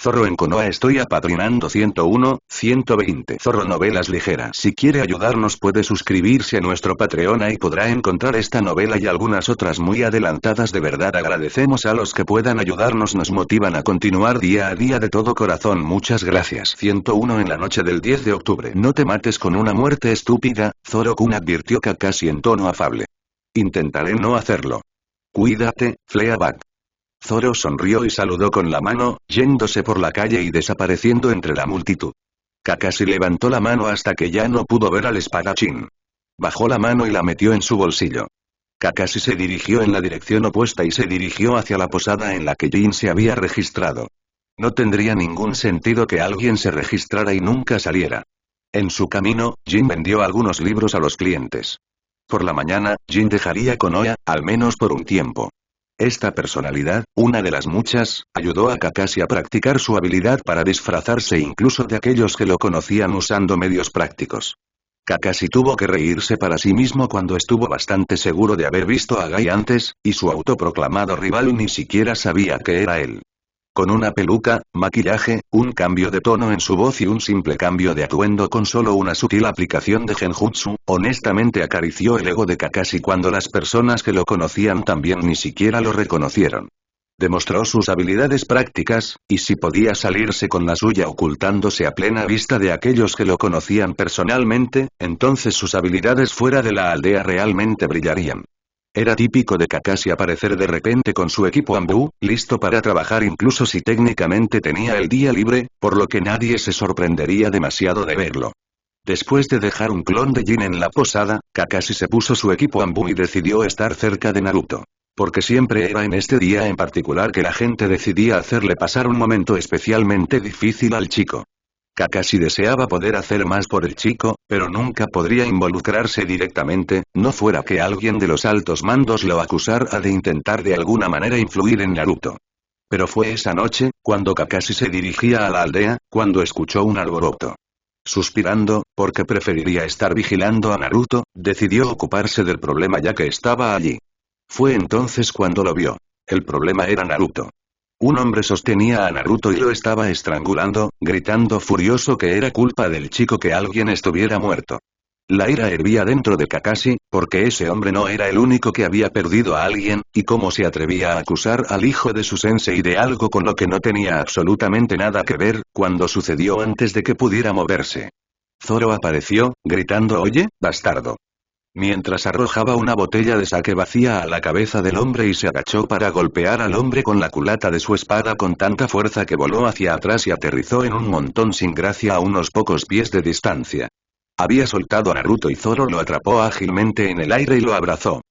Zorro en Konoha estoy apadrinando 101, 120. Zorro novelas ligeras. Si quiere ayudarnos puede suscribirse a nuestro Patreon y podrá encontrar esta novela y algunas otras muy adelantadas. De verdad agradecemos a los que puedan ayudarnos, nos motivan a continuar día a día de todo corazón. Muchas gracias. 101 en la noche del 10 de octubre. No te mates con una muerte estúpida, Zoro-kun, advirtió Kakashi en tono afable. Intentaré no hacerlo. Cuídate, Fleabag. Zoro sonrió y saludó con la mano, yéndose por la calle y desapareciendo entre la multitud. Kakashi levantó la mano hasta que ya no pudo ver al espadachín. Bajó la mano y la metió en su bolsillo. Kakashi se dirigió en la dirección opuesta y se dirigió hacia la posada en la que Jin se había registrado. No tendría ningún sentido que alguien se registrara y nunca saliera. En su camino, Jin vendió algunos libros a los clientes. Por la mañana, Jin dejaría Konoha, al menos por un tiempo. Esta personalidad, una de las muchas, ayudó a Kakashi a practicar su habilidad para disfrazarse incluso de aquellos que lo conocían usando medios prácticos. Kakashi tuvo que reírse para sí mismo cuando estuvo bastante seguro de haber visto a Gai antes, y su autoproclamado rival ni siquiera sabía que era él. Con una peluca, maquillaje, un cambio de tono en su voz y un simple cambio de atuendo con solo una sutil aplicación de genjutsu, honestamente acarició el ego de Kakashi cuando las personas que lo conocían también ni siquiera lo reconocieron. Demostró sus habilidades prácticas, y si podía salirse con la suya ocultándose a plena vista de aquellos que lo conocían personalmente, entonces sus habilidades fuera de la aldea realmente brillarían. Era típico de Kakashi aparecer de repente con su equipo Anbu, listo para trabajar incluso si técnicamente tenía el día libre, por lo que nadie se sorprendería demasiado de verlo. Después de dejar un clon de Jin en la posada, Kakashi se puso su equipo Anbu y decidió estar cerca de Naruto. Porque siempre era en este día en particular que la gente decidía hacerle pasar un momento especialmente difícil al chico. Kakashi deseaba poder hacer más por el chico, pero nunca podría involucrarse directamente, no fuera que alguien de los altos mandos lo acusara de intentar de alguna manera influir en Naruto. Pero fue esa noche, cuando Kakashi se dirigía a la aldea, cuando escuchó un alboroto. Suspirando, porque preferiría estar vigilando a Naruto, decidió ocuparse del problema ya que estaba allí. Fue entonces cuando lo vio. El problema era Naruto. Un hombre sostenía a Naruto y lo estaba estrangulando, gritando furioso que era culpa del chico que alguien estuviera muerto. La ira hervía dentro de Kakashi, porque ese hombre no era el único que había perdido a alguien, y cómo se atrevía a acusar al hijo de su sensei de algo con lo que no tenía absolutamente nada que ver, cuando sucedió antes de que pudiera moverse. Zoro apareció, gritando «¡Oye, bastardo!», mientras arrojaba una botella de sake vacía a la cabeza del hombre y se agachó para golpear al hombre con la culata de su espada con tanta fuerza que voló hacia atrás y aterrizó en un montón sin gracia a unos pocos pies de distancia. Había soltado a Naruto y Zoro lo atrapó ágilmente en el aire y lo abrazó.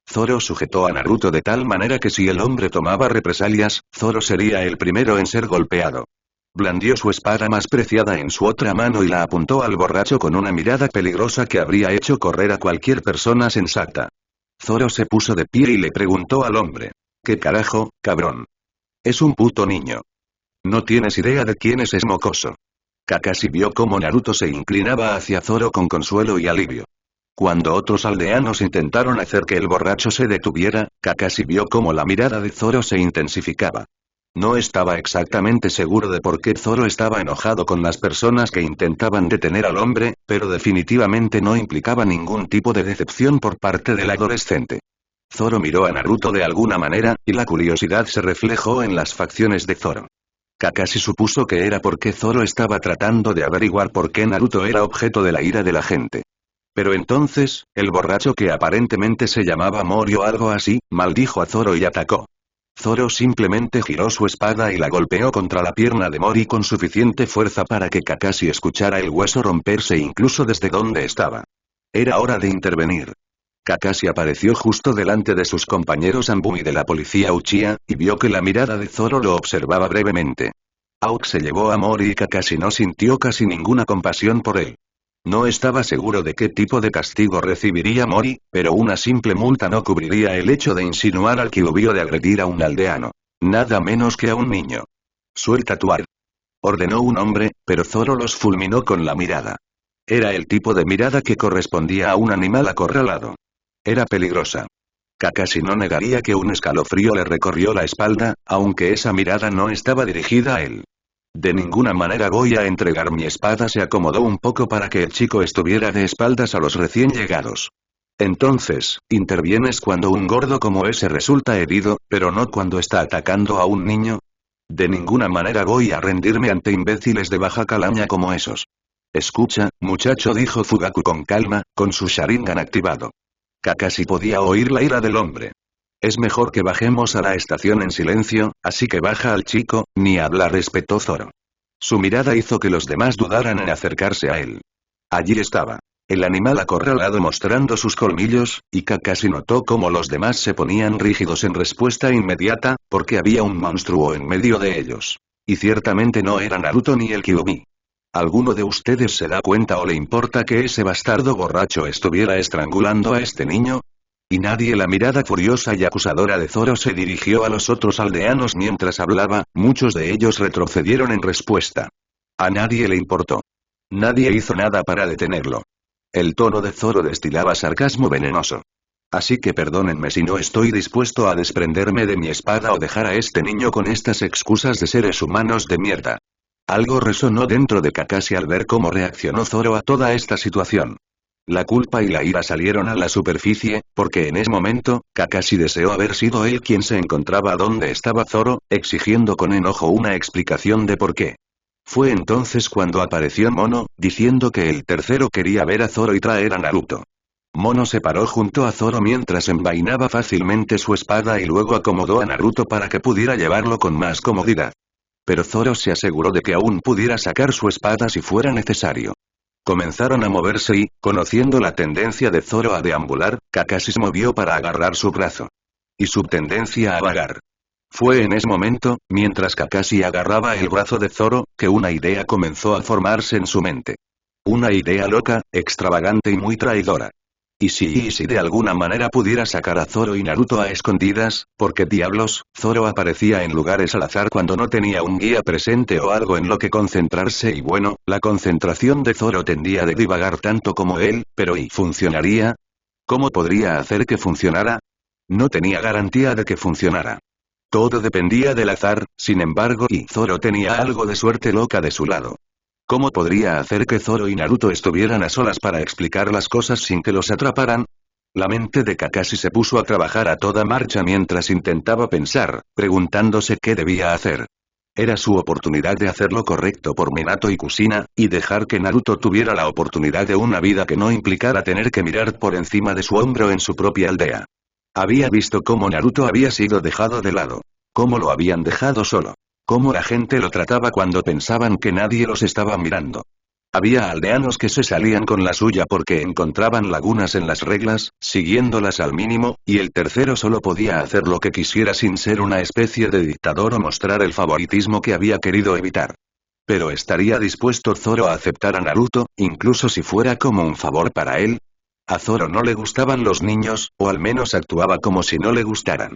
Zoro sujetó a Naruto de tal manera que si el hombre tomaba represalias, Zoro sería el primero en ser golpeado. Blandió su espada más preciada en su otra mano y la apuntó al borracho con una mirada peligrosa que habría hecho correr a cualquier persona sensata. Zoro se puso de pie y le preguntó al hombre. ¿Qué carajo, cabrón? Es un puto niño. No tienes idea de quién es ese mocoso. Kakashi vio cómo Naruto se inclinaba hacia Zoro con consuelo y alivio. Cuando otros aldeanos intentaron hacer que el borracho se detuviera, Kakashi vio cómo la mirada de Zoro se intensificaba. No estaba exactamente seguro de por qué Zoro estaba enojado con las personas que intentaban detener al hombre, pero definitivamente no implicaba ningún tipo de decepción por parte del adolescente. Zoro miró a Naruto de alguna manera, y la curiosidad se reflejó en las facciones de Zoro. Kakashi supuso que era porque Zoro estaba tratando de averiguar por qué Naruto era objeto de la ira de la gente. Pero entonces, el borracho que aparentemente se llamaba Mori o algo así, maldijo a Zoro y atacó. Zoro simplemente giró su espada y la golpeó contra la pierna de Mori con suficiente fuerza para que Kakashi escuchara el hueso romperse incluso desde donde estaba. Era hora de intervenir. Kakashi apareció justo delante de sus compañeros Anbu y de la policía Uchiha, y vio que la mirada de Zoro lo observaba brevemente. Aok se llevó a Mori y Kakashi no sintió casi ninguna compasión por él. No estaba seguro de qué tipo de castigo recibiría Mori, pero una simple multa no cubriría el hecho de insinuar al Kyubio de agredir a un aldeano. Nada menos que a un niño. Suelta tu arma. Ordenó un hombre, pero Zoro los fulminó con la mirada. Era el tipo de mirada que correspondía a un animal acorralado. Era peligrosa. Kakashi no negaría que un escalofrío le recorrió la espalda, aunque esa mirada no estaba dirigida a él. De ninguna manera voy a entregar mi espada. Se acomodó un poco para que el chico estuviera de espaldas a los recién llegados. Entonces, intervienes cuando un gordo como ese resulta herido, pero no cuando está atacando a un niño. De ninguna manera voy a rendirme ante imbéciles de baja calaña como esos. Escucha, muchacho, dijo Fugaku con calma, con su Sharingan activado. Kakashi podía oír la ira del hombre. Es mejor que bajemos a la estación en silencio, así que baja al chico, ni habla, respetó Zoro. Su mirada hizo que los demás dudaran en acercarse a él. Allí estaba. El animal acorralado mostrando sus colmillos, y Kakashi notó cómo los demás se ponían rígidos en respuesta inmediata, porque había un monstruo en medio de ellos. Y ciertamente no era Naruto ni el Kyuubi. ¿Alguno de ustedes se da cuenta o le importa que ese bastardo borracho estuviera estrangulando a este niño? Y nadie. La mirada furiosa y acusadora de Zoro se dirigió a los otros aldeanos mientras hablaba, muchos de ellos retrocedieron en respuesta. A nadie le importó. Nadie hizo nada para detenerlo. El tono de Zoro destilaba sarcasmo venenoso. Así que perdónenme si no estoy dispuesto a desprenderme de mi espada o dejar a este niño con estas excusas de seres humanos de mierda. Algo resonó dentro de Kakashi al ver cómo reaccionó Zoro a toda esta situación. La culpa y la ira salieron a la superficie, porque en ese momento, Kakashi deseó haber sido él quien se encontraba donde estaba Zoro, exigiendo con enojo una explicación de por qué. Fue entonces cuando apareció Mono, diciendo que el tercero quería ver a Zoro y traer a Naruto. Mono se paró junto a Zoro mientras envainaba fácilmente su espada y luego acomodó a Naruto para que pudiera llevarlo con más comodidad. Pero Zoro se aseguró de que aún pudiera sacar su espada si fuera necesario. Comenzaron a moverse y, conociendo la tendencia de Zoro a deambular, Kakashi se movió para agarrar su brazo. Y su tendencia a vagar. Fue en ese momento, mientras Kakashi agarraba el brazo de Zoro, que una idea comenzó a formarse en su mente. Una idea loca, extravagante y muy traidora. ¿Y si de alguna manera pudiera sacar a Zoro y Naruto a escondidas? Porque diablos, Zoro aparecía en lugares al azar cuando no tenía un guía presente o algo en lo que concentrarse y bueno, la concentración de Zoro tendía de divagar tanto como él, pero ¿y funcionaría? ¿Cómo podría hacer que funcionara? No tenía garantía de que funcionara. Todo dependía del azar, sin embargo, y Zoro tenía algo de suerte loca de su lado. ¿Cómo podría hacer que Zoro y Naruto estuvieran a solas para explicar las cosas sin que los atraparan? La mente de Kakashi se puso a trabajar a toda marcha mientras intentaba pensar, preguntándose qué debía hacer. Era su oportunidad de hacer lo correcto por Minato y Kushina, y dejar que Naruto tuviera la oportunidad de una vida que no implicara tener que mirar por encima de su hombro en su propia aldea. Había visto cómo Naruto había sido dejado de lado. Cómo lo habían dejado solo. Cómo la gente lo trataba cuando pensaban que nadie los estaba mirando. Había aldeanos que se salían con la suya porque encontraban lagunas en las reglas, siguiéndolas al mínimo, y el tercero solo podía hacer lo que quisiera sin ser una especie de dictador o mostrar el favoritismo que había querido evitar. Pero ¿estaría dispuesto Zoro a aceptar a Naruto, incluso si fuera como un favor para él? A Zoro no le gustaban los niños, o al menos actuaba como si no le gustaran.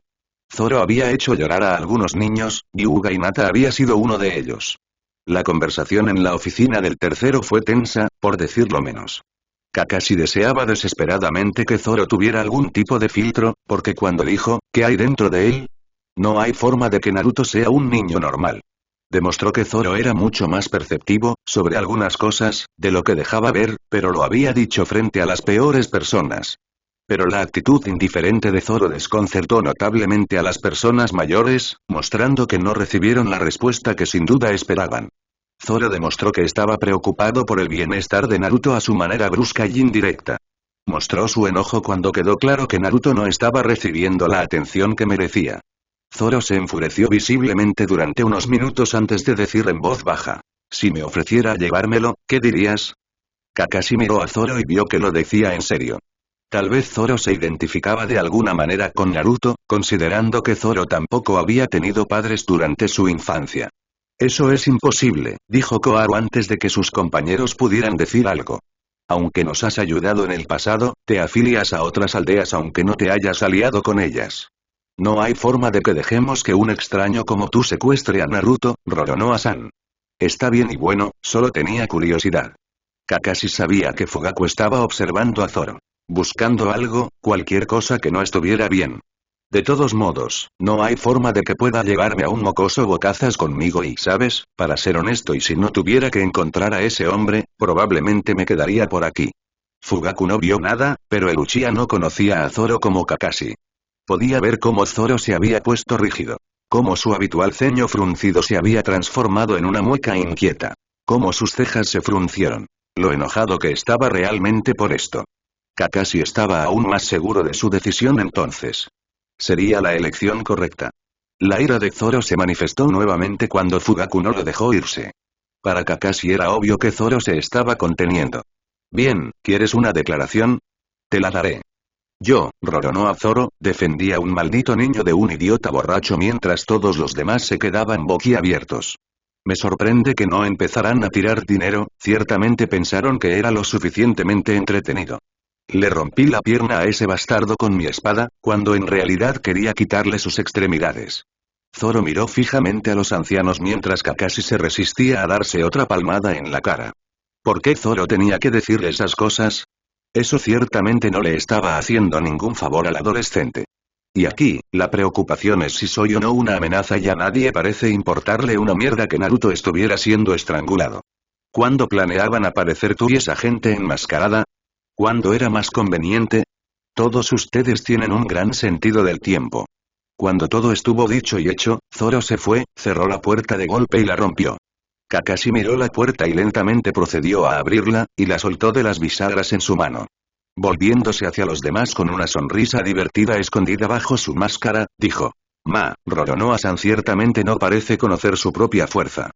Zoro había hecho llorar a algunos niños, Hyuga y Nata había sido uno de ellos. La conversación en la oficina del tercero fue tensa, por decirlo menos. Kakashi deseaba desesperadamente que Zoro tuviera algún tipo de filtro, porque cuando dijo, ¿qué hay dentro de él? No hay forma de que Naruto sea un niño normal. Demostró que Zoro era mucho más perceptivo, sobre algunas cosas, de lo que dejaba ver, pero lo había dicho frente a las peores personas. Pero la actitud indiferente de Zoro desconcertó notablemente a las personas mayores, mostrando que no recibieron la respuesta que sin duda esperaban. Zoro demostró que estaba preocupado por el bienestar de Naruto a su manera brusca y indirecta. Mostró su enojo cuando quedó claro que Naruto no estaba recibiendo la atención que merecía. Zoro se enfureció visiblemente durante unos minutos antes de decir en voz baja. Si me ofreciera llevármelo, ¿qué dirías? Kakashi miró a Zoro y vio que lo decía en serio. Tal vez Zoro se identificaba de alguna manera con Naruto, considerando que Zoro tampoco había tenido padres durante su infancia. Eso es imposible, dijo Koharu antes de que sus compañeros pudieran decir algo. Aunque nos has ayudado en el pasado, te afilias a otras aldeas aunque no te hayas aliado con ellas. No hay forma de que dejemos que un extraño como tú secuestre a Naruto, Roronoa-san. Está bien y bueno, solo tenía curiosidad. Kakashi sabía que Fugaku estaba observando a Zoro. Buscando algo, cualquier cosa que no estuviera bien. De todos modos, no hay forma de que pueda llevarme a un mocoso bocazas conmigo y, ¿sabes? Para ser honesto y si no tuviera que encontrar a ese hombre, probablemente me quedaría por aquí. Fugaku no vio nada, pero el Uchiha no conocía a Zoro como Kakashi. Podía ver cómo Zoro se había puesto rígido. Cómo su habitual ceño fruncido se había transformado en una mueca inquieta. Cómo sus cejas se fruncieron. Lo enojado que estaba realmente por esto. Kakashi estaba aún más seguro de su decisión entonces. Sería la elección correcta. La ira de Zoro se manifestó nuevamente cuando Fugaku no lo dejó irse. Para Kakashi era obvio que Zoro se estaba conteniendo. Bien, ¿quieres una declaración? Te la daré. Yo, Roronoa Zoro, defendí a un maldito niño de un idiota borracho mientras todos los demás se quedaban boquiabiertos. Me sorprende que no empezaran a tirar dinero, ciertamente pensaron que era lo suficientemente entretenido. Le rompí la pierna a ese bastardo con mi espada, cuando en realidad quería quitarle sus extremidades. Zoro miró fijamente a los ancianos mientras Kakashi se resistía a darse otra palmada en la cara. ¿Por qué Zoro tenía que decirle esas cosas? Eso ciertamente no le estaba haciendo ningún favor al adolescente. Y aquí, la preocupación es si soy o no una amenaza y a nadie parece importarle una mierda que Naruto estuviera siendo estrangulado. ¿Cuándo planeaban aparecer tú y esa gente enmascarada? ¿Cuándo era más conveniente? Todos ustedes tienen un gran sentido del tiempo. Cuando todo estuvo dicho y hecho, Zoro se fue, cerró la puerta de golpe y la rompió. Kakashi miró la puerta y lentamente procedió a abrirla, y la soltó de las bisagras en su mano. Volviéndose hacia los demás con una sonrisa divertida escondida bajo su máscara, dijo. Roronoa-san ciertamente no parece conocer su propia fuerza.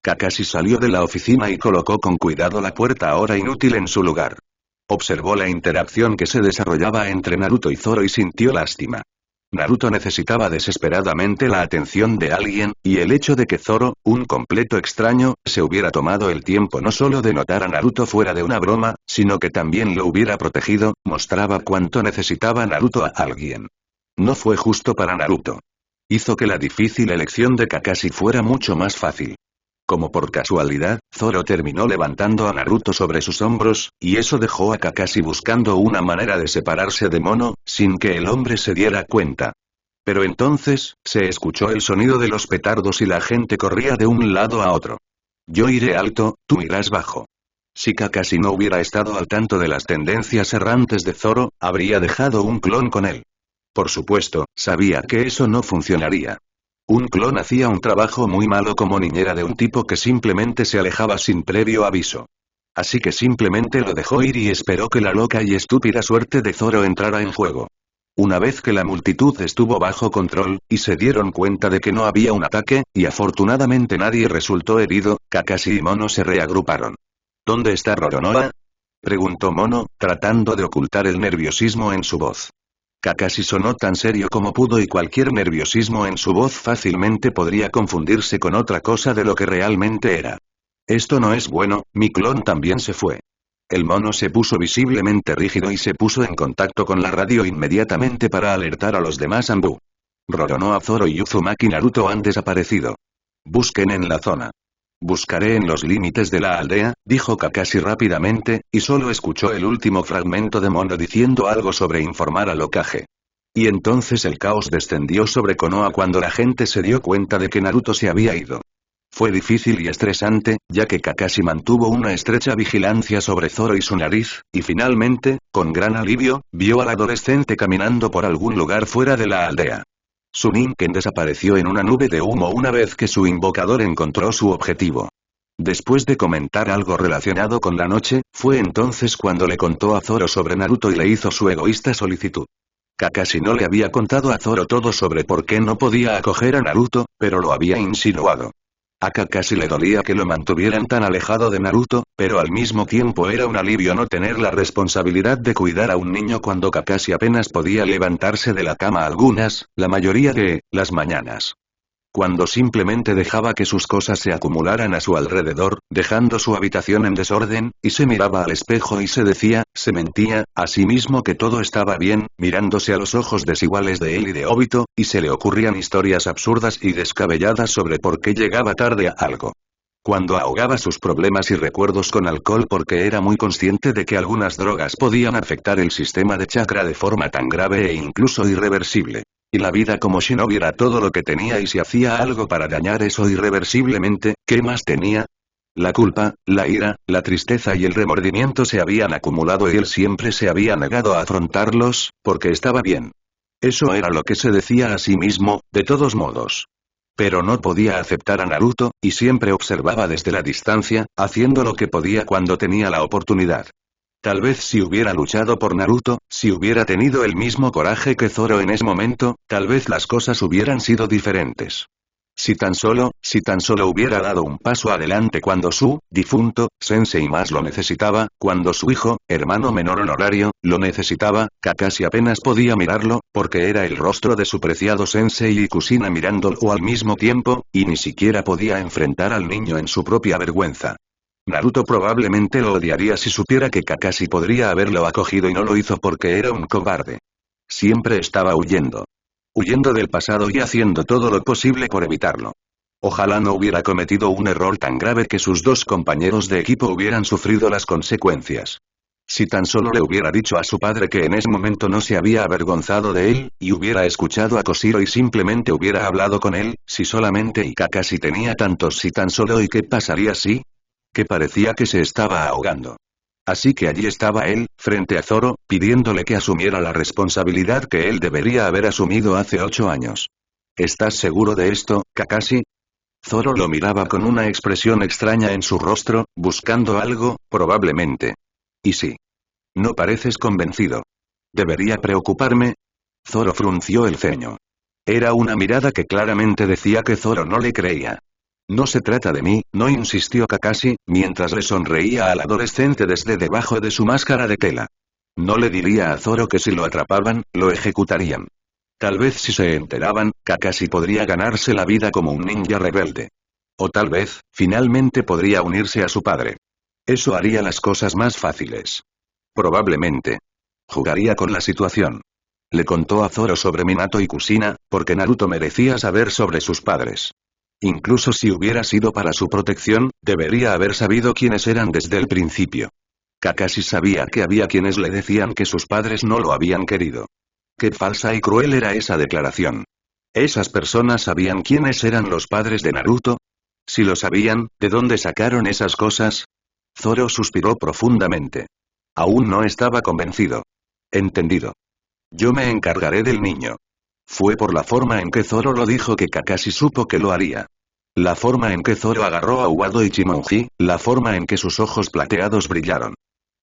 Kakashi salió de la oficina y colocó con cuidado la puerta ahora inútil en su lugar. Observó la interacción que se desarrollaba entre Naruto y Zoro y sintió lástima. Naruto necesitaba desesperadamente la atención de alguien, y el hecho de que Zoro, un completo extraño, se hubiera tomado el tiempo no solo de notar a Naruto fuera de una broma, sino que también lo hubiera protegido, mostraba cuánto necesitaba Naruto a alguien. No fue justo para Naruto. Hizo que la difícil elección de Kakashi fuera mucho más fácil. Como por casualidad, Zoro terminó levantando a Naruto sobre sus hombros, y eso dejó a Kakashi buscando una manera de separarse de Mono, sin que el hombre se diera cuenta. Pero entonces, se escuchó el sonido de los petardos y la gente corría de un lado a otro. Yo iré alto, tú irás bajo. Si Kakashi no hubiera estado al tanto de las tendencias errantes de Zoro, habría dejado un clon con él. Por supuesto, sabía que eso no funcionaría. Un clon hacía un trabajo muy malo como niñera de un tipo que simplemente se alejaba sin previo aviso. Así que simplemente lo dejó ir y esperó que la loca y estúpida suerte de Zoro entrara en juego. Una vez que la multitud estuvo bajo control, y se dieron cuenta de que no había un ataque, y afortunadamente nadie resultó herido, Kakashi y Mono se reagruparon. ¿Dónde está Roronoa? Preguntó Mono, tratando de ocultar el nerviosismo en su voz. Kakashi sonó tan serio como pudo y cualquier nerviosismo en su voz fácilmente podría confundirse con otra cosa de lo que realmente era. Esto no es bueno, mi clon también se fue. El mono se puso visiblemente rígido y se puso en contacto con la radio inmediatamente para alertar a los demás Anbu. Roronoa, Zoro y Uzumaki Naruto han desaparecido. Busquen en la zona. Buscaré en los límites de la aldea, dijo Kakashi rápidamente, y solo escuchó el último fragmento de Mono diciendo algo sobre informar al Hokage. Y entonces el caos descendió sobre Konoha cuando la gente se dio cuenta de que Naruto se había ido. Fue difícil y estresante, ya que Kakashi mantuvo una estrecha vigilancia sobre Zoro y su nariz, y finalmente, con gran alivio, vio al adolescente caminando por algún lugar fuera de la aldea. Su Ninken desapareció en una nube de humo una vez que su invocador encontró su objetivo. Después de comentar algo relacionado con la noche, fue entonces cuando le contó a Zoro sobre Naruto y le hizo su egoísta solicitud. Kakashi no le había contado a Zoro todo sobre por qué no podía acoger a Naruto, pero lo había insinuado. A Kakashi le dolía que lo mantuvieran tan alejado de Naruto, pero al mismo tiempo era un alivio no tener la responsabilidad de cuidar a un niño cuando Kakashi apenas podía levantarse de la cama la mayoría de, las mañanas. Cuando simplemente dejaba que sus cosas se acumularan a su alrededor, dejando su habitación en desorden, y se miraba al espejo y se mentía, a sí mismo que todo estaba bien, mirándose a los ojos desiguales de él y de Obito, y se le ocurrían historias absurdas y descabelladas sobre por qué llegaba tarde a algo. Cuando ahogaba sus problemas y recuerdos con alcohol porque era muy consciente de que algunas drogas podían afectar el sistema de chakra de forma tan grave e incluso irreversible. Y la vida como Shinobi era todo lo que tenía, y si hacía algo para dañar eso irreversiblemente, ¿qué más tenía? La culpa, la ira, la tristeza y el remordimiento se habían acumulado y él siempre se había negado a afrontarlos, porque estaba bien. Eso era lo que se decía a sí mismo, de todos modos. Pero no podía aceptar a Naruto, y siempre observaba desde la distancia, haciendo lo que podía cuando tenía la oportunidad. Tal vez si hubiera luchado por Naruto, si hubiera tenido el mismo coraje que Zoro en ese momento, tal vez las cosas hubieran sido diferentes. Si tan solo hubiera dado un paso adelante cuando su difunto sensei más lo necesitaba, cuando su hijo, hermano menor honorario, lo necesitaba, Kakashi apenas podía mirarlo, porque era el rostro de su preciado sensei y Kushina mirándolo al mismo tiempo, y ni siquiera podía enfrentar al niño en su propia vergüenza. Naruto probablemente lo odiaría si supiera que Kakashi podría haberlo acogido y no lo hizo porque era un cobarde. Siempre estaba huyendo. Huyendo del pasado y haciendo todo lo posible por evitarlo. Ojalá no hubiera cometido un error tan grave que sus dos compañeros de equipo hubieran sufrido las consecuencias. Si tan solo le hubiera dicho a su padre que en ese momento no se había avergonzado de él, y hubiera escuchado a Koshiro y simplemente hubiera hablado con él, si solamente y Kakashi tenía tantos si tan solo, y qué pasaría si, que parecía que se estaba ahogando. Así que allí estaba él, frente a Zoro, pidiéndole que asumiera la responsabilidad que él debería haber asumido hace 8 años. ¿Estás seguro de esto, Kakashi? Zoro lo miraba con una expresión extraña en su rostro, buscando algo, probablemente. ¿Y sí? No pareces convencido. ¿Debería preocuparme? Zoro frunció el ceño. Era una mirada que claramente decía que Zoro no le creía. No se trata de mí, no, insistió Kakashi, mientras le sonreía al adolescente desde debajo de su máscara de tela. No le diría a Zoro que si lo atrapaban, lo ejecutarían. Tal vez si se enteraban, Kakashi podría ganarse la vida como un ninja rebelde. O tal vez, finalmente podría unirse a su padre. Eso haría las cosas más fáciles. Probablemente. Jugaría con la situación. Le contó a Zoro sobre Minato y Kushina, porque Naruto merecía saber sobre sus padres. Incluso si hubiera sido para su protección, debería haber sabido quiénes eran desde el principio. Kakashi sabía que había quienes le decían que sus padres no lo habían querido. Qué falsa y cruel era esa declaración. ¿Esas personas sabían quiénes eran los padres de Naruto? Si lo sabían, ¿de dónde sacaron esas cosas? Zoro suspiró profundamente. Aún no estaba convencido. Entendido. Yo me encargaré del niño. Fue por la forma en que Zoro lo dijo que Kakashi supo que lo haría. La forma en que Zoro agarró a Wado Ichimonji, la forma en que sus ojos plateados brillaron.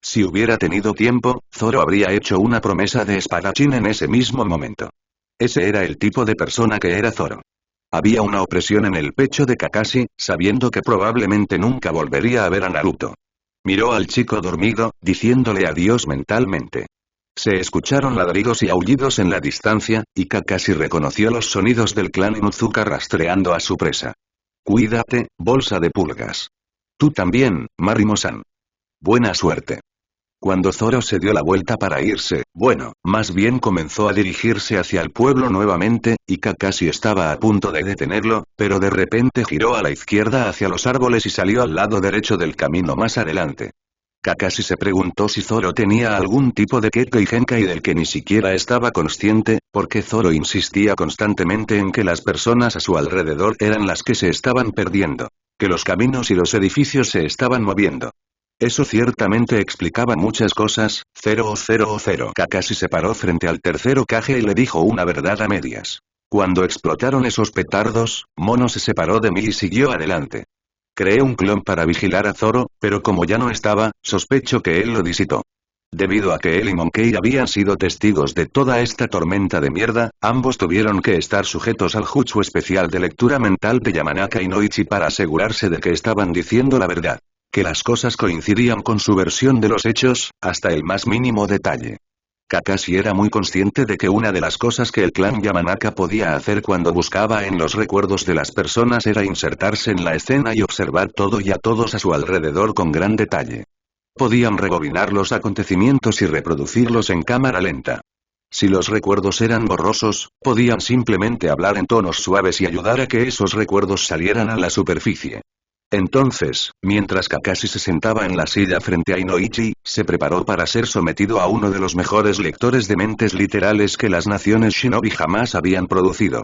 Si hubiera tenido tiempo, Zoro habría hecho una promesa de espadachín en ese mismo momento. Ese era el tipo de persona que era Zoro. Había una opresión en el pecho de Kakashi, sabiendo que probablemente nunca volvería a ver a Naruto. Miró al chico dormido, diciéndole adiós mentalmente. Se escucharon ladridos y aullidos en la distancia, y Kakashi reconoció los sonidos del clan Inuzuka rastreando a su presa. Cuídate, bolsa de pulgas. Tú también, Marimo-san. Buena suerte. Cuando Zoro se dio la vuelta para irse, bueno, más bien comenzó a dirigirse hacia el pueblo nuevamente, y Kakashi estaba a punto de detenerlo, pero de repente giró a la izquierda hacia los árboles y salió al lado derecho del camino más adelante. Kakashi se preguntó si Zoro tenía algún tipo de Kekkei Genkai del que ni siquiera estaba consciente, porque Zoro insistía constantemente en que las personas a su alrededor eran las que se estaban perdiendo. Que los caminos y los edificios se estaban moviendo. Eso ciertamente explicaba muchas cosas. 0. Kakashi se paró frente al tercer Hokage y le dijo una verdad a medias. Cuando explotaron esos petardos, Mono se separó de mí y siguió adelante. Creé un clon para vigilar a Zoro, pero como ya no estaba, sospecho que él lo visitó. Debido a que él y Monkey habían sido testigos de toda esta tormenta de mierda, ambos tuvieron que estar sujetos al jutsu especial de lectura mental de Yamanaka y Noichi para asegurarse de que estaban diciendo la verdad. Que las cosas coincidían con su versión de los hechos, hasta el más mínimo detalle. Kakashi era muy consciente de que una de las cosas que el clan Yamanaka podía hacer cuando buscaba en los recuerdos de las personas era insertarse en la escena y observar todo y a todos a su alrededor con gran detalle. Podían rebobinar los acontecimientos y reproducirlos en cámara lenta. Si los recuerdos eran borrosos, podían simplemente hablar en tonos suaves y ayudar a que esos recuerdos salieran a la superficie. Entonces, mientras Kakashi se sentaba en la silla frente a Inoichi, se preparó para ser sometido a uno de los mejores lectores de mentes literales que las naciones shinobi jamás habían producido.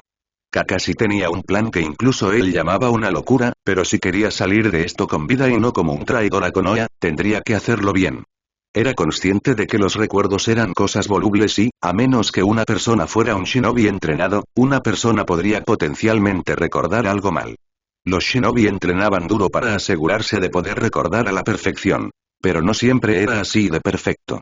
Kakashi tenía un plan que incluso él llamaba una locura, pero si quería salir de esto con vida y no como un traidor a Konoha, tendría que hacerlo bien. Era consciente de que los recuerdos eran cosas volubles y, a menos que una persona fuera un shinobi entrenado, una persona podría potencialmente recordar algo mal. Los shinobi entrenaban duro para asegurarse de poder recordar a la perfección. Pero no siempre era así de perfecto.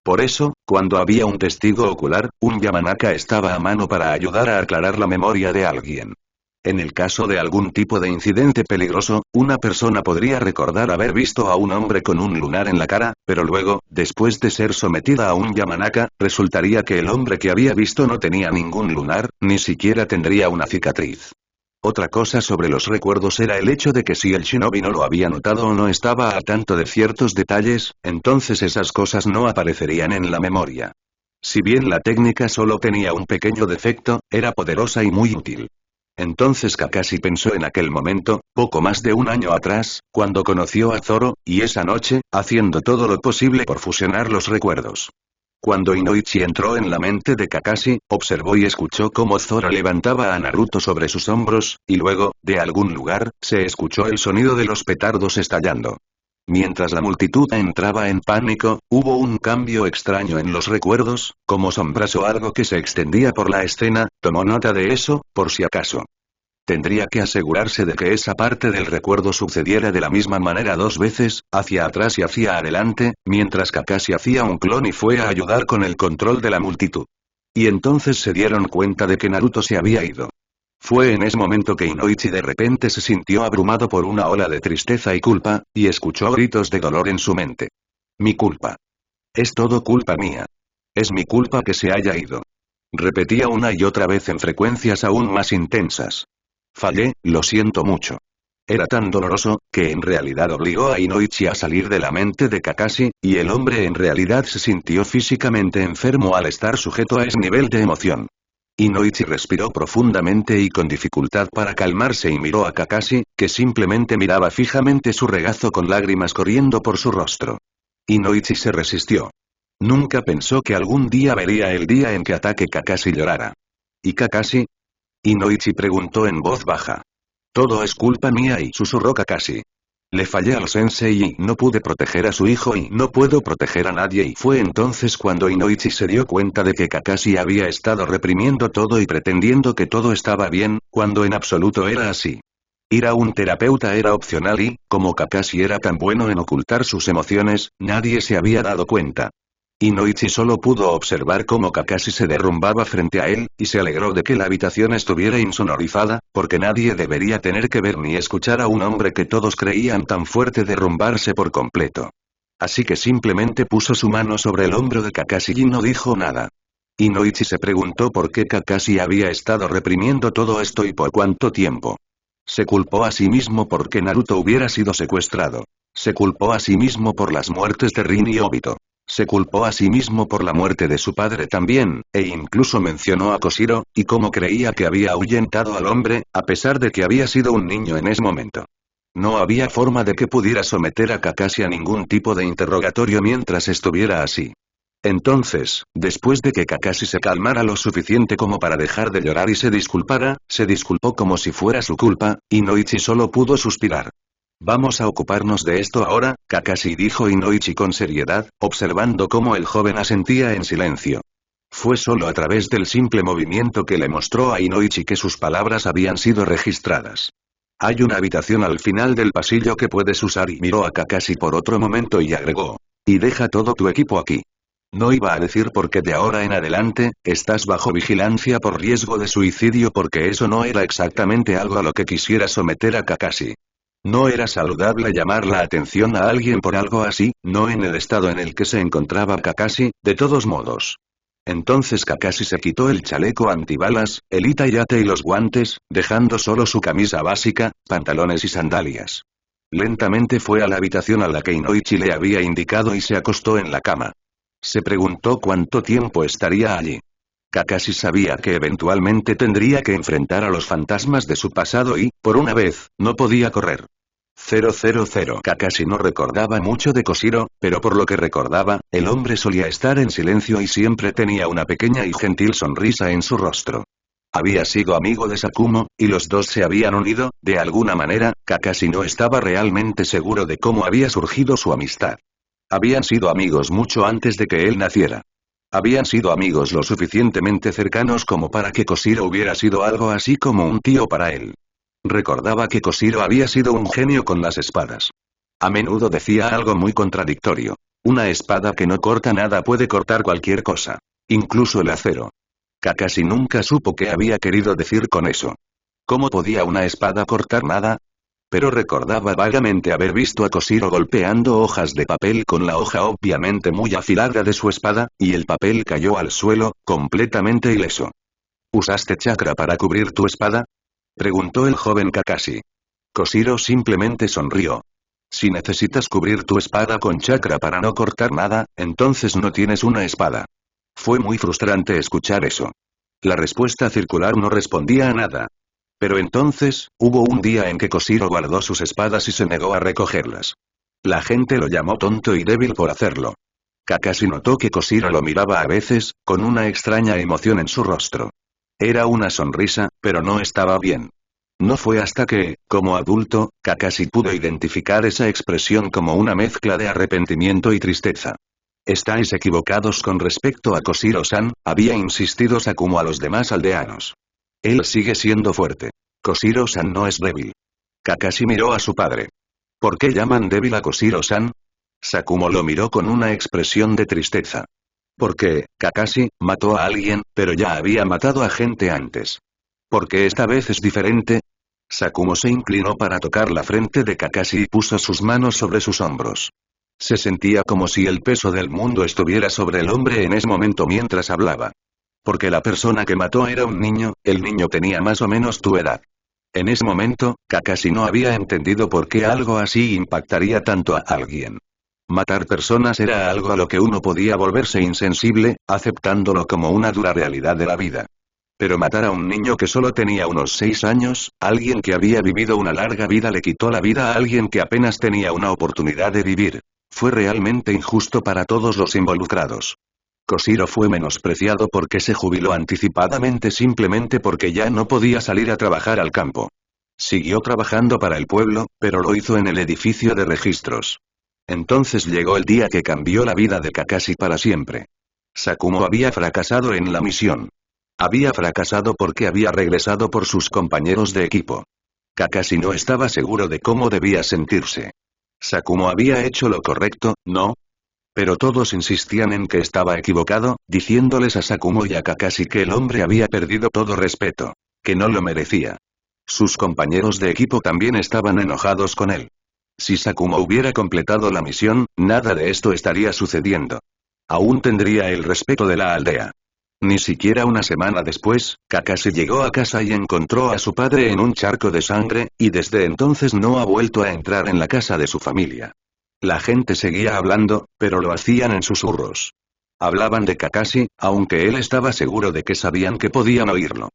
Por eso, cuando había un testigo ocular, un Yamanaka estaba a mano para ayudar a aclarar la memoria de alguien. En el caso de algún tipo de incidente peligroso, una persona podría recordar haber visto a un hombre con un lunar en la cara, pero luego, después de ser sometida a un Yamanaka, resultaría que el hombre que había visto no tenía ningún lunar, ni siquiera tendría una cicatriz. Otra cosa sobre los recuerdos era el hecho de que si el shinobi no lo había notado o no estaba al tanto de ciertos detalles, entonces esas cosas no aparecerían en la memoria. Si bien la técnica solo tenía un pequeño defecto, era poderosa y muy útil. Entonces Kakashi pensó en aquel momento, poco más de un año atrás, cuando conoció a Zoro, y esa noche, haciendo todo lo posible por fusionar los recuerdos. Cuando Inoichi entró en la mente de Kakashi, observó y escuchó cómo Zoro levantaba a Naruto sobre sus hombros, y luego, de algún lugar, se escuchó el sonido de los petardos estallando. Mientras la multitud entraba en pánico, hubo un cambio extraño en los recuerdos, como sombras o algo que se extendía por la escena, tomó nota de eso, por si acaso. Tendría que asegurarse de que esa parte del recuerdo sucediera de la misma manera dos veces, hacia atrás y hacia adelante, mientras Kakashi hacía un clon y fue a ayudar con el control de la multitud. Y entonces se dieron cuenta de que Naruto se había ido. Fue en ese momento que Inoichi de repente se sintió abrumado por una ola de tristeza y culpa, y escuchó gritos de dolor en su mente. Mi culpa. Es todo culpa mía. Es mi culpa que se haya ido. Repetía una y otra vez en frecuencias aún más intensas. Fallé, lo siento mucho. Era tan doloroso, que en realidad obligó a Inoichi a salir de la mente de Kakashi, y el hombre en realidad se sintió físicamente enfermo al estar sujeto a ese nivel de emoción. Inoichi respiró profundamente y con dificultad para calmarse y miró a Kakashi, que simplemente miraba fijamente su regazo con lágrimas corriendo por su rostro. Inoichi se resistió. Nunca pensó que algún día vería el día en que Ataque Kakashi llorara. ¿Y Kakashi? Inoichi preguntó en voz baja. Todo es culpa mía y susurró Kakashi. Le fallé al sensei y no pude proteger a su hijo y no puedo proteger a nadie y fue entonces cuando Inoichi se dio cuenta de que Kakashi había estado reprimiendo todo y pretendiendo que todo estaba bien, cuando en absoluto era así. Ir a un terapeuta era opcional y, como Kakashi era tan bueno en ocultar sus emociones, nadie se había dado cuenta. Inoichi solo pudo observar cómo Kakashi se derrumbaba frente a él, y se alegró de que la habitación estuviera insonorizada, porque nadie debería tener que ver ni escuchar a un hombre que todos creían tan fuerte derrumbarse por completo. Así que simplemente puso su mano sobre el hombro de Kakashi y no dijo nada. Inoichi se preguntó por qué Kakashi había estado reprimiendo todo esto y por cuánto tiempo. Se culpó a sí mismo porque Naruto hubiera sido secuestrado. Se culpó a sí mismo por las muertes de Rin y Obito. Se culpó a sí mismo por la muerte de su padre también, e incluso mencionó a Koshiro, y cómo creía que había ahuyentado al hombre, a pesar de que había sido un niño en ese momento. No había forma de que pudiera someter a Kakashi a ningún tipo de interrogatorio mientras estuviera así. Entonces, después de que Kakashi se calmara lo suficiente como para dejar de llorar y se disculpó como si fuera su culpa, y Inoichi solo pudo suspirar. Vamos a ocuparnos de esto ahora, Kakashi dijo Inoichi con seriedad, observando cómo el joven asentía en silencio. Fue solo a través del simple movimiento que le mostró a Inoichi que sus palabras habían sido registradas. Hay una habitación al final del pasillo que puedes usar y miró a Kakashi por otro momento y agregó. Y deja todo tu equipo aquí. No iba a decir porque de ahora en adelante, estás bajo vigilancia por riesgo de suicidio porque eso no era exactamente algo a lo que quisiera someter a Kakashi. No era saludable llamar la atención a alguien por algo así, no en el estado en el que se encontraba Kakashi, de todos modos. Entonces Kakashi se quitó el chaleco antibalas, el itayate y los guantes, dejando solo su camisa básica, pantalones y sandalias. Lentamente fue a la habitación a la que Inoichi le había indicado y se acostó en la cama. Se preguntó cuánto tiempo estaría allí. Kakashi sabía que eventualmente tendría que enfrentar a los fantasmas de su pasado y, por una vez, no podía correr. 000. Kakashi no recordaba mucho de Koshiro, pero por lo que recordaba, el hombre solía estar en silencio y siempre tenía una pequeña y gentil sonrisa en su rostro. Había sido amigo de Sakumo, y los dos se habían unido, de alguna manera. Kakashi no estaba realmente seguro de cómo había surgido su amistad. Habían sido amigos mucho antes de que él naciera. Habían sido amigos lo suficientemente cercanos como para que Koshiro hubiera sido algo así como un tío para él. Recordaba que Koshiro había sido un genio con las espadas. A menudo decía algo muy contradictorio. Una espada que no corta nada puede cortar cualquier cosa. Incluso el acero. Kakashi nunca supo qué había querido decir con eso. ¿Cómo podía una espada cortar nada? Pero recordaba vagamente haber visto a Koshiro golpeando hojas de papel con la hoja obviamente muy afilada de su espada, y el papel cayó al suelo, completamente ileso. ¿Usaste chakra para cubrir tu espada?, preguntó el joven Kakashi. Koshiro simplemente sonrió. Si necesitas cubrir tu espada con chakra para no cortar nada, entonces no tienes una espada. Fue muy frustrante escuchar eso. La respuesta circular no respondía a nada. Pero entonces, hubo un día en que Koshiro guardó sus espadas y se negó a recogerlas. La gente lo llamó tonto y débil por hacerlo. Kakashi notó que Koshiro lo miraba a veces, con una extraña emoción en su rostro. Era una sonrisa, pero no estaba bien. No fue hasta que, como adulto, Kakashi pudo identificar esa expresión como una mezcla de arrepentimiento y tristeza. Estáis equivocados con respecto a Koshiro-san, había insistido Sakumo a los demás aldeanos. Él sigue siendo fuerte. Koshiro-san no es débil. Kakashi miró a su padre. ¿Por qué llaman débil a Koshiro-san? Sakumo lo miró con una expresión de tristeza. Porque, Kakashi, mató a alguien, pero ya había matado a gente antes. ¿Por qué esta vez es diferente? Sakumo se inclinó para tocar la frente de Kakashi y puso sus manos sobre sus hombros. Se sentía como si el peso del mundo estuviera sobre el hombre en ese momento mientras hablaba. Porque la persona que mató era un niño, el niño tenía más o menos tu edad. En ese momento, Kakashi no había entendido por qué algo así impactaría tanto a alguien. Matar personas era algo a lo que uno podía volverse insensible, aceptándolo como una dura realidad de la vida. Pero matar a un niño que solo tenía unos 6 años, alguien que había vivido una larga vida le quitó la vida a alguien que apenas tenía una oportunidad de vivir. Fue realmente injusto para todos los involucrados. Koshiro fue menospreciado porque se jubiló anticipadamente simplemente porque ya no podía salir a trabajar al campo. Siguió trabajando para el pueblo, pero lo hizo en el edificio de registros. Entonces llegó el día que cambió la vida de Kakashi para siempre. Sakumo había fracasado en la misión. Había fracasado porque había regresado por sus compañeros de equipo. Kakashi no estaba seguro de cómo debía sentirse. Sakumo había hecho lo correcto, ¿no? Pero todos insistían en que estaba equivocado, diciéndoles a Sakumo y a Kakashi que el hombre había perdido todo respeto. Que no lo merecía. Sus compañeros de equipo también estaban enojados con él. Si Sakumo hubiera completado la misión, nada de esto estaría sucediendo. Aún tendría el respeto de la aldea. Ni siquiera una semana después, Kakashi llegó a casa y encontró a su padre en un charco de sangre, y desde entonces no ha vuelto a entrar en la casa de su familia. La gente seguía hablando, pero lo hacían en susurros. Hablaban de Kakashi, aunque él estaba seguro de que sabían que podían oírlo.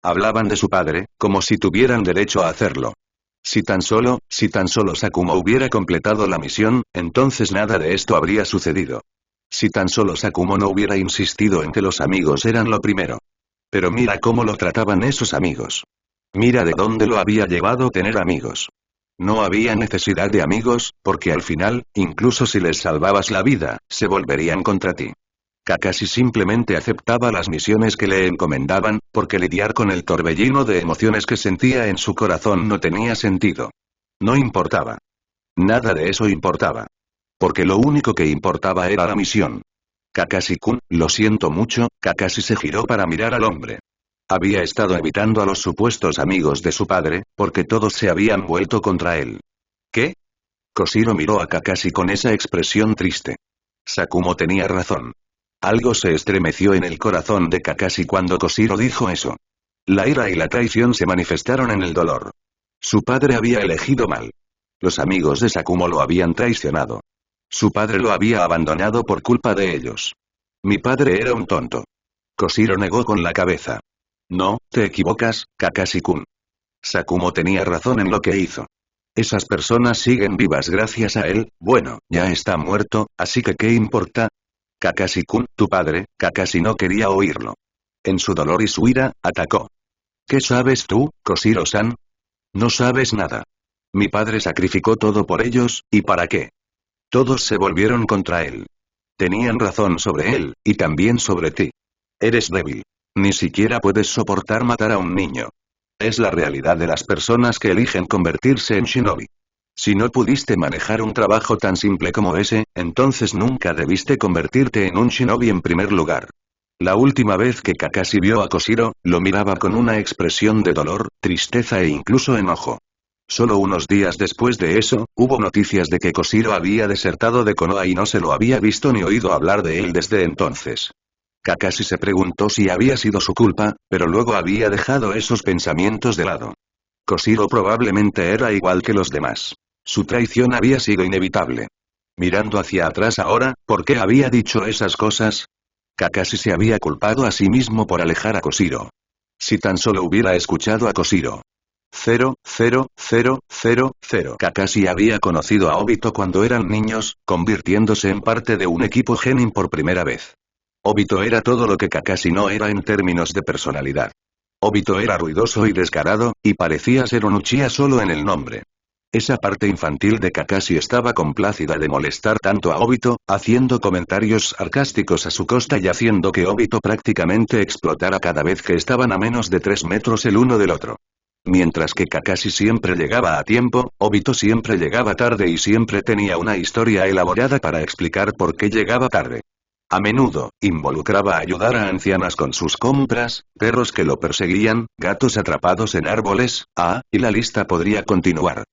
Hablaban de su padre, como si tuvieran derecho a hacerlo. Si tan solo Sakumo hubiera completado la misión, entonces nada de esto habría sucedido. Si tan solo Sakumo no hubiera insistido en que los amigos eran lo primero. Pero mira cómo lo trataban esos amigos. Mira de dónde lo había llevado tener amigos. No había necesidad de amigos, porque al final, incluso si les salvabas la vida, se volverían contra ti. Kakashi simplemente aceptaba las misiones que le encomendaban, porque lidiar con el torbellino de emociones que sentía en su corazón no tenía sentido. No importaba. Nada de eso importaba. Porque lo único que importaba era la misión. Kakashi-kun, lo siento mucho. Kakashi se giró para mirar al hombre. Había estado evitando a los supuestos amigos de su padre, porque todos se habían vuelto contra él. ¿Qué? Koshiro miró a Kakashi con esa expresión triste. Sakumo tenía razón. Algo se estremeció en el corazón de Kakashi cuando Koshiro dijo eso. La ira y la traición se manifestaron en el dolor. Su padre había elegido mal. Los amigos de Sakumo lo habían traicionado. Su padre lo había abandonado por culpa de ellos. Mi padre era un tonto. Koshiro negó con la cabeza. No, te equivocas, Kakashi-kun. Sakumo tenía razón en lo que hizo. Esas personas siguen vivas gracias a él, bueno, ya está muerto, así que ¿qué importa? Kakashi-kun, tu padre, Kakashi no quería oírlo. En su dolor y su ira, atacó. ¿Qué sabes tú, Koshiro-san? No sabes nada. Mi padre sacrificó todo por ellos, ¿y para qué? Todos se volvieron contra él. Tenían razón sobre él, y también sobre ti. Eres débil. Ni siquiera puedes soportar matar a un niño. Es la realidad de las personas que eligen convertirse en shinobi. Si no pudiste manejar un trabajo tan simple como ese, entonces nunca debiste convertirte en un shinobi en primer lugar. La última vez que Kakashi vio a Koshiro, lo miraba con una expresión de dolor, tristeza e incluso enojo. Solo unos días después de eso, hubo noticias de que Koshiro había desertado de Konoha y no se lo había visto ni oído hablar de él desde entonces. Kakashi se preguntó si había sido su culpa, pero luego había dejado esos pensamientos de lado. Koshiro probablemente era igual que los demás. Su traición había sido inevitable. Mirando hacia atrás ahora, ¿por qué había dicho esas cosas? Kakashi se había culpado a sí mismo por alejar a Koshiro. Si tan solo hubiera escuchado a Koshiro. 0. Kakashi había conocido a Obito cuando eran niños, convirtiéndose en parte de un equipo Genin por primera vez. Obito era todo lo que Kakashi no era en términos de personalidad. Obito era ruidoso y descarado, y parecía ser un Uchiha solo en el nombre. Esa parte infantil de Kakashi estaba complácida de molestar tanto a Obito, haciendo comentarios sarcásticos a su costa y haciendo que Obito prácticamente explotara cada vez que estaban a menos de 3 metros el uno del otro. Mientras que Kakashi siempre llegaba a tiempo, Obito siempre llegaba tarde y siempre tenía una historia elaborada para explicar por qué llegaba tarde. A menudo, involucraba ayudar a ancianas con sus compras, perros que lo perseguían, gatos atrapados en árboles, y la lista podría continuar.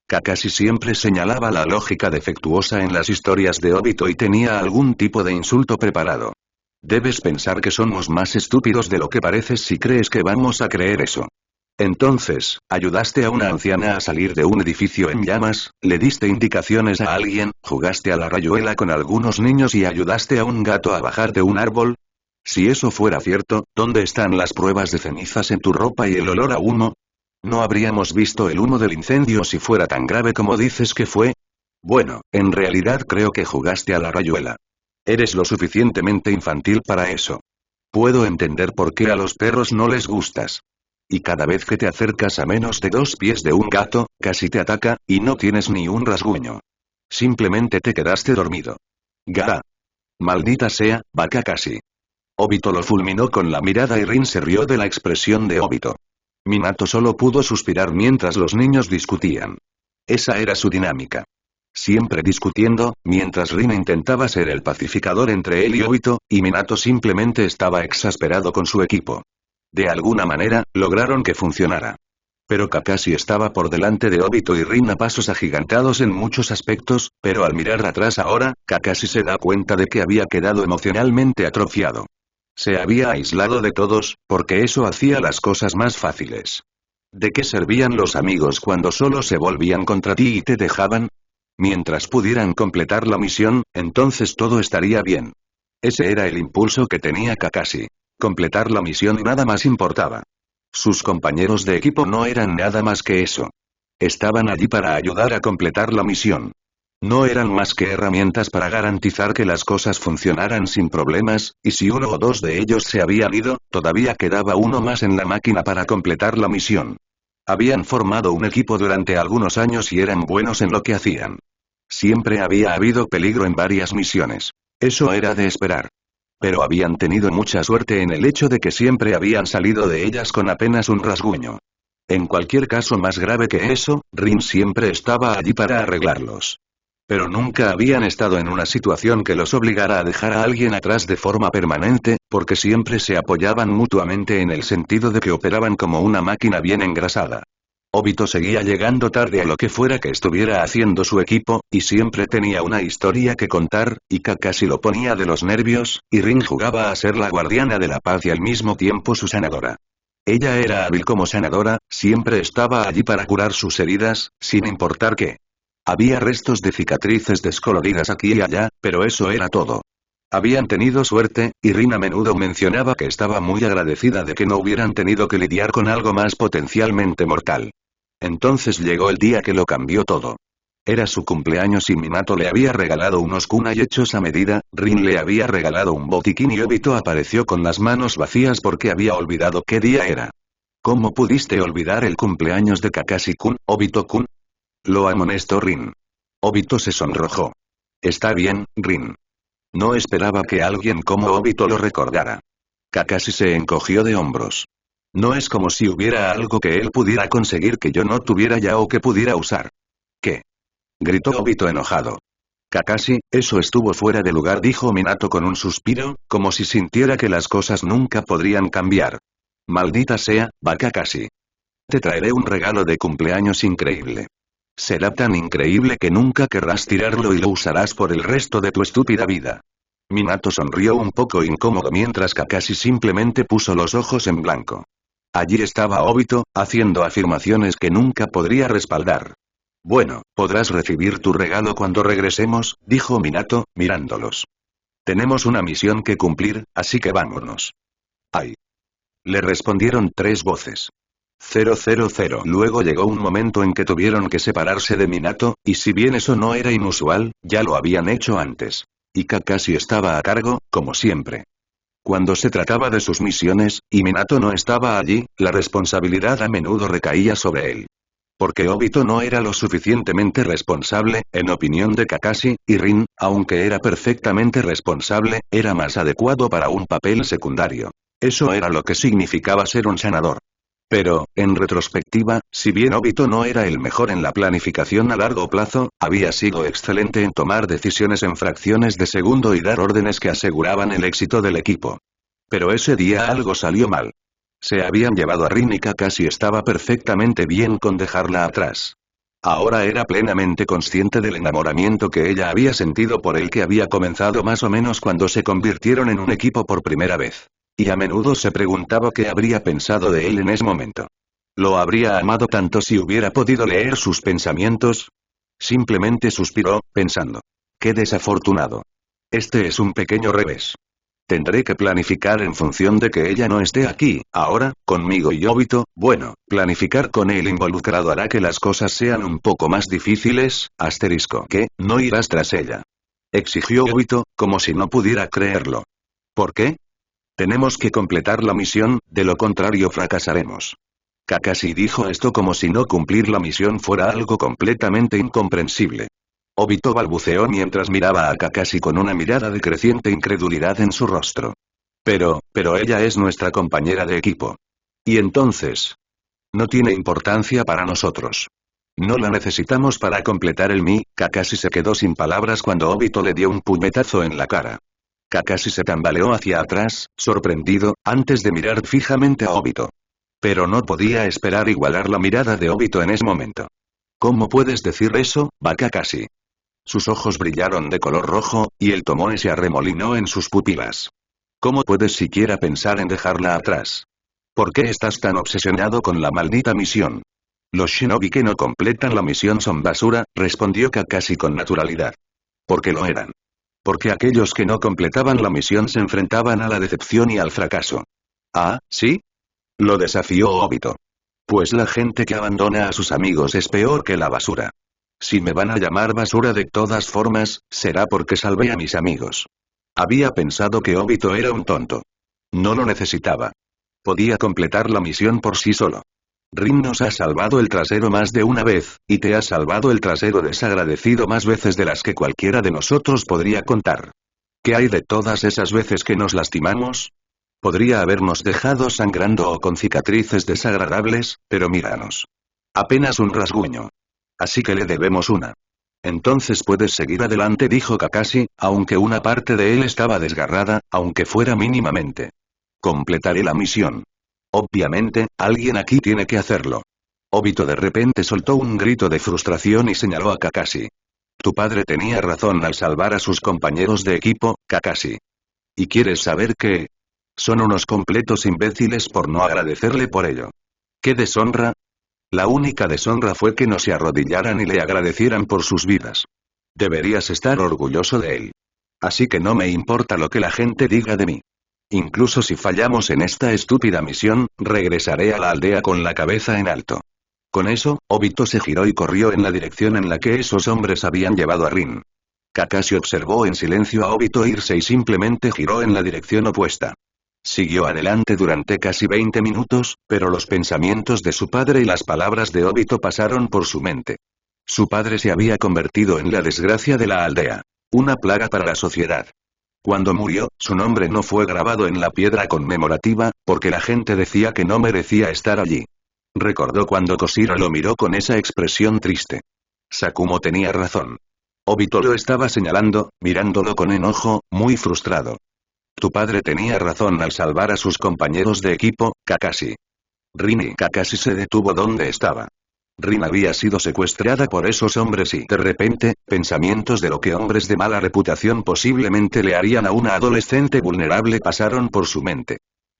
Kakashi siempre señalaba la lógica defectuosa en las historias de Obito y tenía algún tipo de insulto preparado. Debes pensar que somos más estúpidos de lo que pareces si crees que vamos a creer eso. Entonces, ayudaste a una anciana a salir de un edificio en llamas, le diste indicaciones a alguien, jugaste a la rayuela con algunos niños y ayudaste a un gato a bajar de un árbol. Si eso fuera cierto, ¿dónde están las pruebas de cenizas en tu ropa y el olor a humo? ¿No habríamos visto el humo del incendio si fuera tan grave como dices que fue? Bueno, en realidad creo que jugaste a la rayuela. Eres lo suficientemente infantil para eso. Puedo entender por qué a los perros no les gustas. Y cada vez que te acercas a menos de 2 pies de un gato, casi te ataca, y no tienes ni un rasguño. Simplemente te quedaste dormido. Gara. Maldita sea, va Kakashi. Obito lo fulminó con la mirada y Rin se rió de la expresión de Obito. Minato solo pudo suspirar mientras los niños discutían. Esa era su dinámica. Siempre discutiendo, mientras Rin intentaba ser el pacificador entre él y Obito, y Minato simplemente estaba exasperado con su equipo. De alguna manera, lograron que funcionara. Pero Kakashi estaba por delante de Obito y Rin a pasos agigantados en muchos aspectos, pero al mirar atrás ahora, Kakashi se da cuenta de que había quedado emocionalmente atrofiado. Se había aislado de todos, porque eso hacía las cosas más fáciles. ¿De qué servían los amigos cuando solo se volvían contra ti y te dejaban? Mientras pudieran completar la misión, entonces todo estaría bien. Ese era el impulso que tenía Kakashi. Completar la misión y nada más importaba. Sus compañeros de equipo no eran nada más que eso. Estaban allí para ayudar a completar la misión. No eran más que herramientas para garantizar que las cosas funcionaran sin problemas, y si uno o dos de ellos se habían ido, todavía quedaba uno más en la máquina para completar la misión. Habían formado un equipo durante algunos años y eran buenos en lo que hacían. Siempre había habido peligro en varias misiones. Eso era de esperar. Pero habían tenido mucha suerte en el hecho de que siempre habían salido de ellas con apenas un rasguño. En cualquier caso más grave que eso, Rin siempre estaba allí para arreglarlos. Pero nunca habían estado en una situación que los obligara a dejar a alguien atrás de forma permanente, porque siempre se apoyaban mutuamente en el sentido de que operaban como una máquina bien engrasada. Obito seguía llegando tarde a lo que fuera que estuviera haciendo su equipo, y siempre tenía una historia que contar, y Kakashi lo ponía de los nervios, y Rin jugaba a ser la guardiana de la paz y al mismo tiempo su sanadora. Ella era hábil como sanadora, siempre estaba allí para curar sus heridas, sin importar qué. Había restos de cicatrices descoloridas aquí y allá, pero eso era todo. Habían tenido suerte, y Rin a menudo mencionaba que estaba muy agradecida de que no hubieran tenido que lidiar con algo más potencialmente mortal. Entonces llegó el día que lo cambió todo. Era su cumpleaños y Minato le había regalado unos kunai hechos a medida, Rin le había regalado un botiquín y Obito apareció con las manos vacías porque había olvidado qué día era. ¿Cómo pudiste olvidar el cumpleaños de Kakashi-kun, Obito-kun? Lo amonestó Rin. Obito se sonrojó. Está bien, Rin. No esperaba que alguien como Obito lo recordara. Kakashi se encogió de hombros. No es como si hubiera algo que él pudiera conseguir que yo no tuviera ya o que pudiera usar. ¿Qué? Gritó Obito enojado. Kakashi, eso estuvo fuera de lugar, dijo Minato con un suspiro, como si sintiera que las cosas nunca podrían cambiar. Maldita sea, va Kakashi. Te traeré un regalo de cumpleaños increíble. Será tan increíble que nunca querrás tirarlo y lo usarás por el resto de tu estúpida vida. Minato sonrió un poco incómodo mientras Kakashi simplemente puso los ojos en blanco. Allí estaba Obito, haciendo afirmaciones que nunca podría respaldar. Bueno, podrás recibir tu regalo cuando regresemos, dijo Minato, mirándolos. Tenemos una misión que cumplir, así que vámonos. ¡Ay! Le respondieron tres voces. 000. Luego llegó un momento en que tuvieron que separarse de Minato, y si bien eso no era inusual, ya lo habían hecho antes. Y Kakashi estaba a cargo, como siempre. Cuando se trataba de sus misiones, y Minato no estaba allí, la responsabilidad a menudo recaía sobre él. Porque Obito no era lo suficientemente responsable, en opinión de Kakashi, y Rin, aunque era perfectamente responsable, era más adecuado para un papel secundario. Eso era lo que significaba ser un sanador. Pero, en retrospectiva, si bien Obito no era el mejor en la planificación a largo plazo, había sido excelente en tomar decisiones en fracciones de segundo y dar órdenes que aseguraban el éxito del equipo. Pero ese día algo salió mal. Se habían llevado a Rin y Kakashi estaba perfectamente bien con dejarla atrás. Ahora era plenamente consciente del enamoramiento que ella había sentido por él, que había comenzado más o menos cuando se convirtieron en un equipo por primera vez. Y a menudo se preguntaba qué habría pensado de él en ese momento. ¿Lo habría amado tanto si hubiera podido leer sus pensamientos? Simplemente suspiró, pensando. ¡Qué desafortunado! Este es un pequeño revés. Tendré que planificar en función de que ella no esté aquí, ahora, conmigo y Obito. Bueno, planificar con él involucrado hará que las cosas sean un poco más difíciles, ¿Qué? ¿No irás tras ella? Exigió Obito, como si no pudiera creerlo. ¿Por qué? Tenemos que completar la misión, de lo contrario fracasaremos. Kakashi dijo esto como si no cumplir la misión fuera algo completamente incomprensible. Obito balbuceó mientras miraba a Kakashi con una mirada de creciente incredulidad en su rostro. Pero ella es nuestra compañera de equipo. Y entonces, no tiene importancia para nosotros. No la necesitamos para completar el Mi. Kakashi se quedó sin palabras cuando Obito le dio un puñetazo en la cara. Kakashi se tambaleó hacia atrás, sorprendido, antes de mirar fijamente a Obito. Pero no podía esperar igualar la mirada de Obito en ese momento. ¿Cómo puedes decir eso, Kakashi? Sus ojos brillaron de color rojo, y el tomoe se arremolinó en sus pupilas. ¿Cómo puedes siquiera pensar en dejarla atrás? ¿Por qué estás tan obsesionado con la maldita misión? Los shinobi que no completan la misión son basura, respondió Kakashi con naturalidad. Porque lo eran. Porque aquellos que no completaban la misión se enfrentaban a la decepción y al fracaso. ¿Ah, sí? Lo desafió Obito. Pues la gente que abandona a sus amigos es peor que la basura. Si me van a llamar basura de todas formas, será porque salvé a mis amigos. Había pensado que Obito era un tonto. No lo necesitaba. Podía completar la misión por sí solo. Rin nos ha salvado el trasero más de una vez, y te ha salvado el trasero desagradecido más veces de las que cualquiera de nosotros podría contar. ¿Qué hay de todas esas veces que nos lastimamos? Podría habernos dejado sangrando o con cicatrices desagradables, pero míranos. Apenas un rasguño. Así que le debemos una. Entonces puedes seguir adelante, dijo Kakashi, aunque una parte de él estaba desgarrada, aunque fuera mínimamente. Completaré la misión. Obviamente, alguien aquí tiene que hacerlo. Obito de repente soltó un grito de frustración y señaló a Kakashi. Tu padre tenía razón al salvar a sus compañeros de equipo, Kakashi. ¿Y quieres saber qué? Son unos completos imbéciles por no agradecerle por ello. ¿Qué deshonra? La única deshonra fue que no se arrodillaran y le agradecieran por sus vidas. Deberías estar orgulloso de él. Así que no me importa lo que la gente diga de mí. Incluso si fallamos en esta estúpida misión, regresaré a la aldea con la cabeza en alto. Con eso, Obito se giró y corrió en la dirección en la que esos hombres habían llevado a Rin. Kakashi observó en silencio a Obito irse y simplemente giró en la dirección opuesta. Siguió adelante durante casi 20 minutos, pero los pensamientos de su padre y las palabras de Obito pasaron por su mente. Su padre se había convertido en la desgracia de la aldea. Una plaga para la sociedad. Cuando murió, su nombre no fue grabado en la piedra conmemorativa, porque la gente decía que no merecía estar allí. Recordó cuando Koshiro lo miró con esa expresión triste. Sakumo tenía razón. Obito lo estaba señalando, mirándolo con enojo, muy frustrado. Tu padre tenía razón al salvar a sus compañeros de equipo, Kakashi. Rin y Kakashi se detuvo donde estaba. Rin había sido secuestrada por esos hombres y de repente, pensamientos de lo que hombres de mala reputación posiblemente le harían a una adolescente vulnerable pasaron por su mente.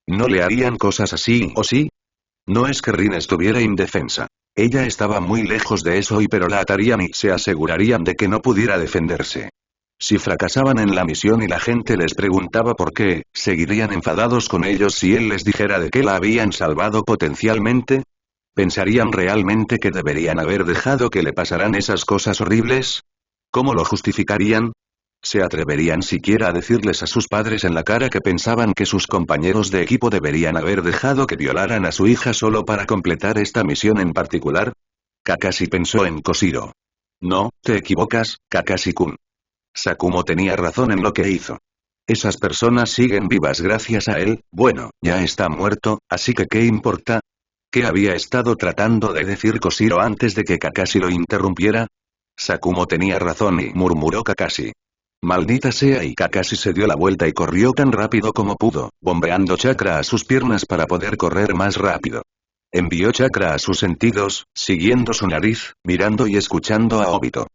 ¿No le harían cosas así o sí? No es que Rin estuviera indefensa. Ella estaba muy lejos de eso pero la atarían y se asegurarían de que no pudiera defenderse. Si fracasaban en la misión y la gente les preguntaba por qué, ¿seguirían enfadados con ellos si él les dijera de que la habían salvado potencialmente? ¿Pensarían realmente que deberían haber dejado que le pasaran esas cosas horribles? ¿Cómo lo justificarían? ¿Se atreverían siquiera a decirles a sus padres en la cara que pensaban que sus compañeros de equipo deberían haber dejado que violaran a su hija solo para completar esta misión en particular? Kakashi pensó en Koshiro. No, te equivocas, Kakashi-kun. Sakumo tenía razón en lo que hizo. Esas personas siguen vivas gracias a él, bueno, ya está muerto, así que ¿qué importa? ¿Qué había estado tratando de decir Koshiro antes de que Kakashi lo interrumpiera? Sakumo tenía razón y murmuró Kakashi. Maldita sea, y Kakashi se dio la vuelta y corrió tan rápido como pudo, bombeando chakra a sus piernas para poder correr más rápido. Envió chakra a sus sentidos, siguiendo su nariz, mirando y escuchando a Obito.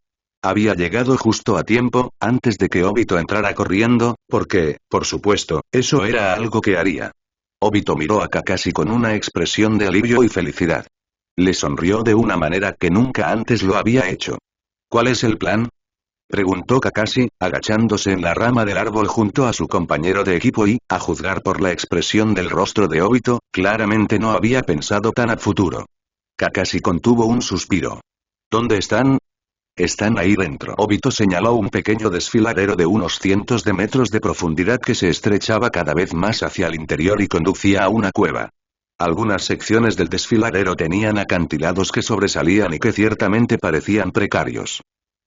Había llegado justo a tiempo, antes de que Obito entrara corriendo, porque, por supuesto, eso era algo que haría. Obito miró a Kakashi con una expresión de alivio y felicidad. Le sonrió de una manera que nunca antes lo había hecho. ¿Cuál es el plan?, preguntó Kakashi, agachándose en la rama del árbol junto a su compañero de equipo y, a juzgar por la expresión del rostro de Obito, claramente no había pensado tan a futuro. Kakashi contuvo un suspiro. ¿Dónde están? Están ahí dentro. Obito señaló un pequeño desfiladero de unos cientos de metros de profundidad que se estrechaba cada vez más hacia el interior y conducía a una cueva. Algunas secciones del desfiladero tenían acantilados que sobresalían y que ciertamente parecían precarios.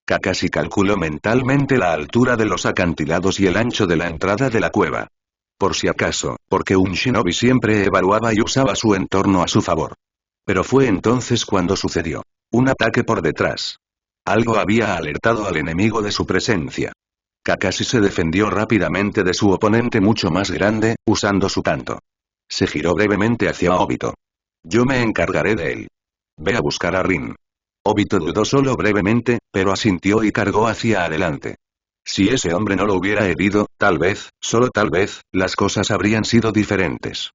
Kakashi calculó mentalmente la altura de los acantilados y el ancho de la entrada de la cueva. Por si acaso, porque un shinobi siempre evaluaba y usaba su entorno a su favor. Pero fue entonces cuando sucedió. Un ataque por detrás. Algo había alertado al enemigo de su presencia. Kakashi se defendió rápidamente de su oponente mucho más grande, usando su canto. Se giró brevemente hacia Obito. Yo me encargaré de él. Ve a buscar a Rin. Obito dudó solo brevemente, pero asintió y cargó hacia adelante. Si ese hombre no lo hubiera herido, tal vez, solo tal vez, las cosas habrían sido diferentes.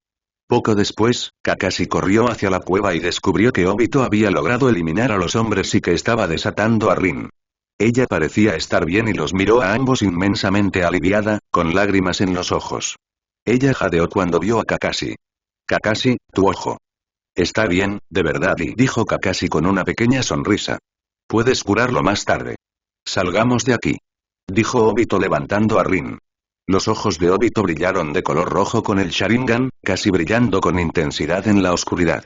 Poco después, Kakashi corrió hacia la cueva y descubrió que Obito había logrado eliminar a los hombres y que estaba desatando a Rin. Ella parecía estar bien y los miró a ambos inmensamente aliviada, con lágrimas en los ojos. Ella jadeó cuando vio a Kakashi. Kakashi, tu ojo. Está bien, de verdad, y dijo Kakashi con una pequeña sonrisa. Puedes curarlo más tarde. Salgamos de aquí. Dijo Obito levantando a Rin. Los ojos de Obito brillaron de color rojo con el Sharingan, casi brillando con intensidad en la oscuridad.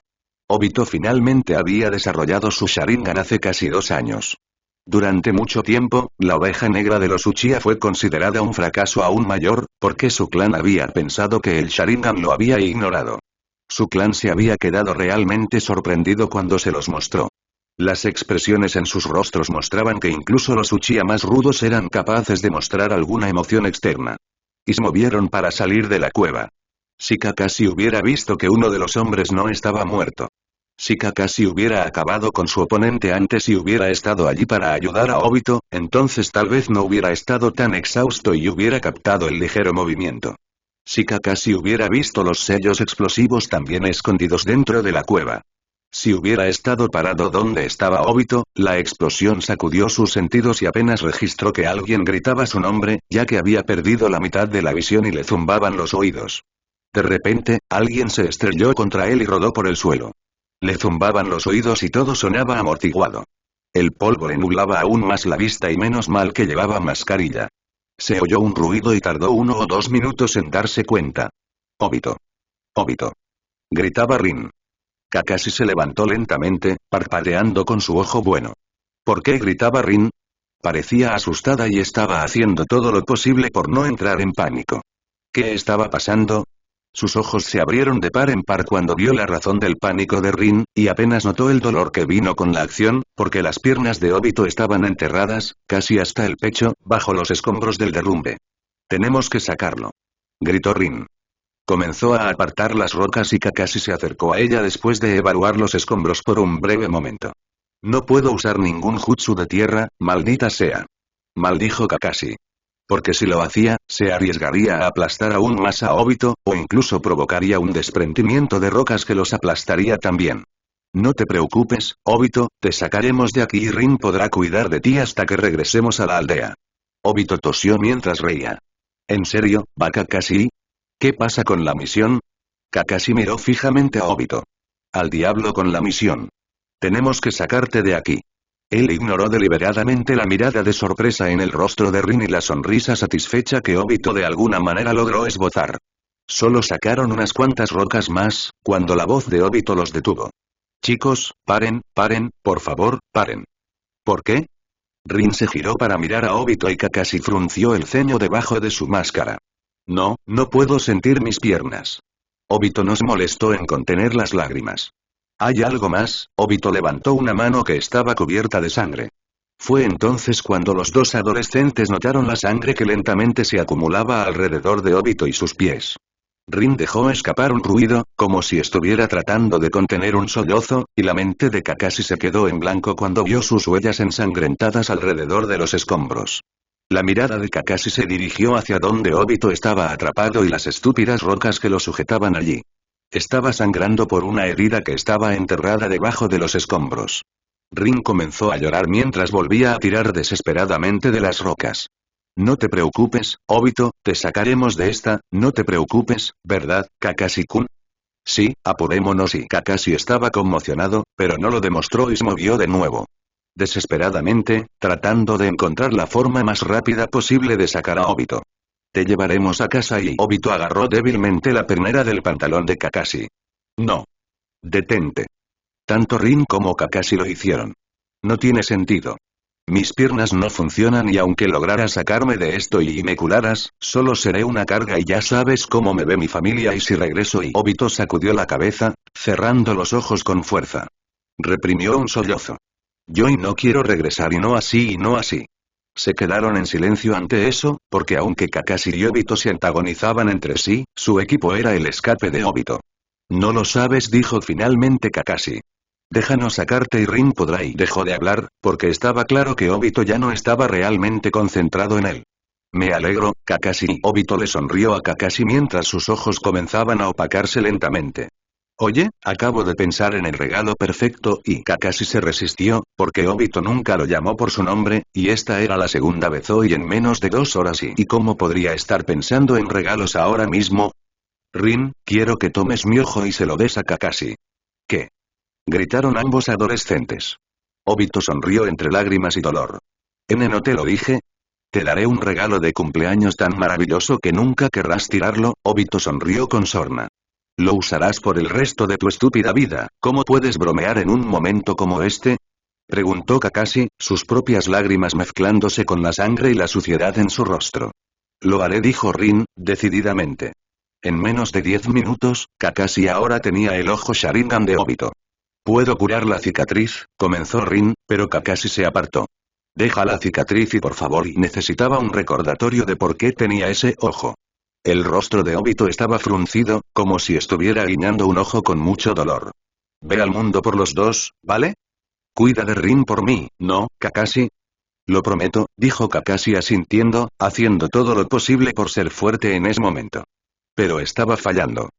Obito finalmente había desarrollado su Sharingan hace casi 2 años. Durante mucho tiempo, la oveja negra de los Uchiha fue considerada un fracaso aún mayor, porque su clan había pensado que el Sharingan lo había ignorado. Su clan se había quedado realmente sorprendido cuando se los mostró. Las expresiones en sus rostros mostraban que incluso los Uchiha más rudos eran capaces de mostrar alguna emoción externa. Y se movieron para salir de la cueva. Si Kakashi hubiera visto que uno de los hombres no estaba muerto. Si Kakashi hubiera acabado con su oponente antes y hubiera estado allí para ayudar a Obito, entonces tal vez no hubiera estado tan exhausto y hubiera captado el ligero movimiento. Si Kakashi hubiera visto los sellos explosivos también escondidos dentro de la cueva. Si hubiera estado parado donde estaba Obito, la explosión sacudió sus sentidos y apenas registró que alguien gritaba su nombre, ya que había perdido la mitad de la visión y le zumbaban los oídos. De repente, alguien se estrelló contra él y rodó por el suelo. Le zumbaban los oídos y todo sonaba amortiguado. El polvo le nublaba aún más la vista y menos mal que llevaba mascarilla. Se oyó un ruido y tardó 1 o 2 minutos en darse cuenta. Obito. Obito. Gritaba Rin. Kakashi se levantó lentamente, parpadeando con su ojo bueno. ¿Por qué gritaba Rin? Parecía asustada y estaba haciendo todo lo posible por no entrar en pánico. ¿Qué estaba pasando? Sus ojos se abrieron de par en par cuando vio la razón del pánico de Rin, y apenas notó el dolor que vino con la acción, porque las piernas de Obito estaban enterradas, casi hasta el pecho, bajo los escombros del derrumbe. Tenemos que sacarlo. Gritó Rin. Comenzó a apartar las rocas y Kakashi se acercó a ella después de evaluar los escombros por un breve momento. No puedo usar ningún jutsu de tierra, maldita sea. Maldijo Kakashi. Porque si lo hacía, se arriesgaría a aplastar aún más a Obito, o incluso provocaría un desprendimiento de rocas que los aplastaría también. No te preocupes, Obito, te sacaremos de aquí y Rin podrá cuidar de ti hasta que regresemos a la aldea. Obito tosió mientras reía. ¿En serio, va Kakashi? ¿Qué pasa con la misión? Kakashi miró fijamente a Obito. Al diablo con la misión. Tenemos que sacarte de aquí. Él ignoró deliberadamente la mirada de sorpresa en el rostro de Rin y la sonrisa satisfecha que Obito de alguna manera logró esbozar. Solo sacaron unas cuantas rocas más, cuando la voz de Obito los detuvo. Chicos, paren, por favor, paren. ¿Por qué? Rin se giró para mirar a Obito y Kakashi frunció el ceño debajo de su máscara. No puedo sentir mis piernas. Obito nos molestó en contener las lágrimas. ¿Hay algo más? Obito levantó una mano que estaba cubierta de sangre. Fue entonces cuando los dos adolescentes notaron la sangre que lentamente se acumulaba alrededor de Obito y sus pies. Rin dejó escapar un ruido, como si estuviera tratando de contener un sollozo, y la mente de Kakashi se quedó en blanco cuando vio sus huellas ensangrentadas alrededor de los escombros. La mirada de Kakashi se dirigió hacia donde Obito estaba atrapado y las estúpidas rocas que lo sujetaban allí. Estaba sangrando por una herida que estaba enterrada debajo de los escombros. Rin comenzó a llorar mientras volvía a tirar desesperadamente de las rocas. No te preocupes, Obito, te sacaremos de esta, no te preocupes, ¿verdad, Kakashi-kun? Sí, apurémonos y Kakashi estaba conmocionado, pero no lo demostró y se movió de nuevo. Desesperadamente, tratando de encontrar la forma más rápida posible de sacar a Obito. Te llevaremos a casa y Obito agarró débilmente la pernera del pantalón de Kakashi. No. Detente. Tanto Rin como Kakashi lo hicieron. No tiene sentido. Mis piernas no funcionan y aunque lograras sacarme de esto y me curaras, solo seré una carga y ya sabes cómo me ve mi familia y si regreso y Obito sacudió la cabeza, cerrando los ojos con fuerza. Reprimió un sollozo. Yo no quiero regresar y no así y no así. Se quedaron en silencio ante eso, porque aunque Kakashi y Obito se antagonizaban entre sí, su equipo era el escape de Obito. No lo sabes, dijo finalmente Kakashi. Déjanos sacarte y Rin podrá y dejó de hablar, porque estaba claro que Obito ya no estaba realmente concentrado en él. Me alegro, Kakashi. Obito le sonrió a Kakashi mientras sus ojos comenzaban a opacarse lentamente. Oye, acabo de pensar en el regalo perfecto y Kakashi se resistió, porque Obito nunca lo llamó por su nombre, y esta era la segunda vez hoy en menos de 2 horas ¿y cómo podría estar pensando en regalos ahora mismo? Rin, quiero que tomes mi ojo y se lo des a Kakashi. ¿Qué? Gritaron ambos adolescentes. Obito sonrió entre lágrimas y dolor. ¿No te lo dije? Te daré un regalo de cumpleaños tan maravilloso que nunca querrás tirarlo, Obito sonrió con sorna. Lo usarás por el resto de tu estúpida vida, ¿cómo puedes bromear en un momento como este? Preguntó Kakashi, sus propias lágrimas mezclándose con la sangre y la suciedad en su rostro. Lo haré, dijo Rin, decididamente. En menos de 10 minutos, Kakashi ahora tenía el ojo Sharingan de Obito. ¿Puedo curar la cicatriz? Comenzó Rin, pero Kakashi se apartó. Deja la cicatriz y por favor, y necesitaba un recordatorio de por qué tenía ese ojo. El rostro de Obito estaba fruncido, como si estuviera guiñando un ojo con mucho dolor. Ve al mundo por los dos, ¿vale? Cuida de Rin por mí, ¿no, Kakashi? Lo prometo, dijo Kakashi asintiendo, haciendo todo lo posible por ser fuerte en ese momento. Pero estaba fallando.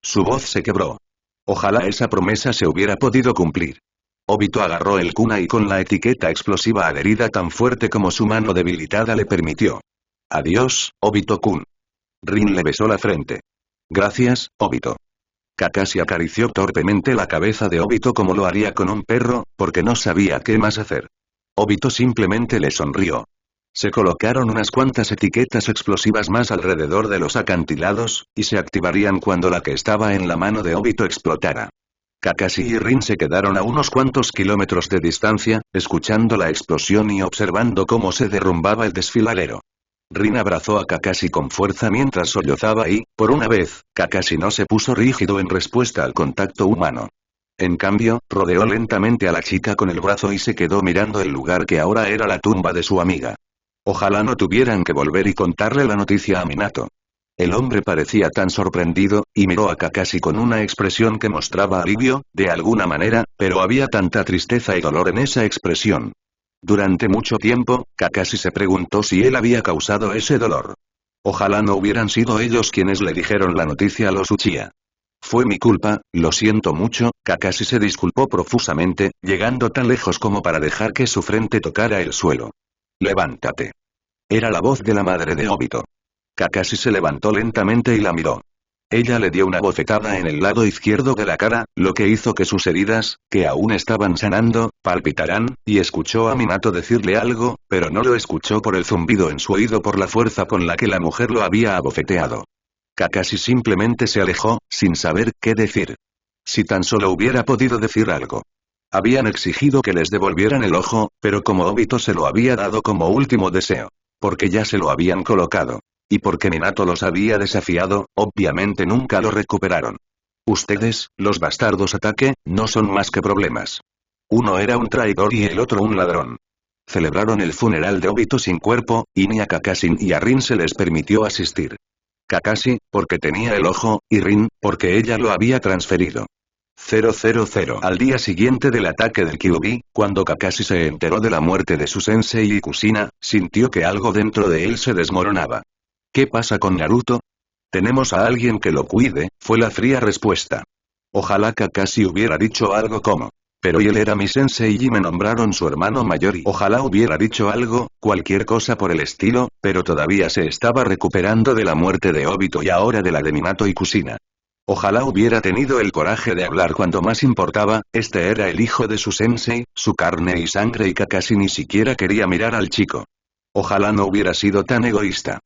Su voz se quebró. Ojalá esa promesa se hubiera podido cumplir. Obito agarró el kunai con la etiqueta explosiva adherida tan fuerte como su mano debilitada le permitió. Adiós, Obito-kun. Rin le besó la frente. Gracias, Obito. Kakashi acarició torpemente la cabeza de Obito como lo haría con un perro, porque no sabía qué más hacer. Obito simplemente le sonrió. Se colocaron unas cuantas etiquetas explosivas más alrededor de los acantilados, y se activarían cuando la que estaba en la mano de Obito explotara. Kakashi y Rin se quedaron a unos cuantos kilómetros de distancia, escuchando la explosión y observando cómo se derrumbaba el desfiladero. Rin abrazó a Kakashi con fuerza mientras sollozaba y, por una vez, Kakashi no se puso rígido en respuesta al contacto humano. En cambio, rodeó lentamente a la chica con el brazo y se quedó mirando el lugar que ahora era la tumba de su amiga. Ojalá no tuvieran que volver y contarle la noticia a Minato. El hombre parecía tan sorprendido, y miró a Kakashi con una expresión que mostraba alivio, de alguna manera, pero había tanta tristeza y dolor en esa expresión. Durante mucho tiempo, Kakashi se preguntó si él había causado ese dolor. Ojalá no hubieran sido ellos quienes le dijeron la noticia a los Uchiha. Fue mi culpa, lo siento mucho, Kakashi se disculpó profusamente, llegando tan lejos como para dejar que su frente tocara el suelo. Levántate. Era la voz de la madre de Obito. Kakashi se levantó lentamente y la miró. Ella le dio una bofetada en el lado izquierdo de la cara, lo que hizo que sus heridas, que aún estaban sanando, palpitaran, y escuchó a Minato decirle algo, pero no lo escuchó por el zumbido en su oído por la fuerza con la que la mujer lo había abofeteado. Kakashi simplemente se alejó, sin saber qué decir. Si tan solo hubiera podido decir algo. Habían exigido que les devolvieran el ojo, pero como Obito se lo había dado como último deseo. Porque ya se lo habían colocado. Y porque Minato los había desafiado, obviamente nunca lo recuperaron. Ustedes, los bastardos Ataque, no son más que problemas. Uno era un traidor y el otro un ladrón. Celebraron el funeral de Obito sin cuerpo, y ni a Kakashi ni a Rin se les permitió asistir. Kakashi, porque tenía el ojo, y Rin, porque ella lo había transferido. 000. Al día siguiente del ataque del Kyuubi, cuando Kakashi se enteró de la muerte de su sensei y Kushina, sintió que algo dentro de él se desmoronaba. ¿Qué pasa con Naruto? Tenemos a alguien que lo cuide, fue la fría respuesta. Ojalá Kakashi hubiera dicho algo como, pero él era mi sensei y me nombraron su hermano mayor y ojalá hubiera dicho algo, cualquier cosa por el estilo, pero todavía se estaba recuperando de la muerte de Obito y ahora de la de Minato y Kushina. Ojalá hubiera tenido el coraje de hablar cuando más importaba, este era el hijo de su sensei, su carne y sangre y Kakashi ni siquiera quería mirar al chico. Ojalá no hubiera sido tan egoísta.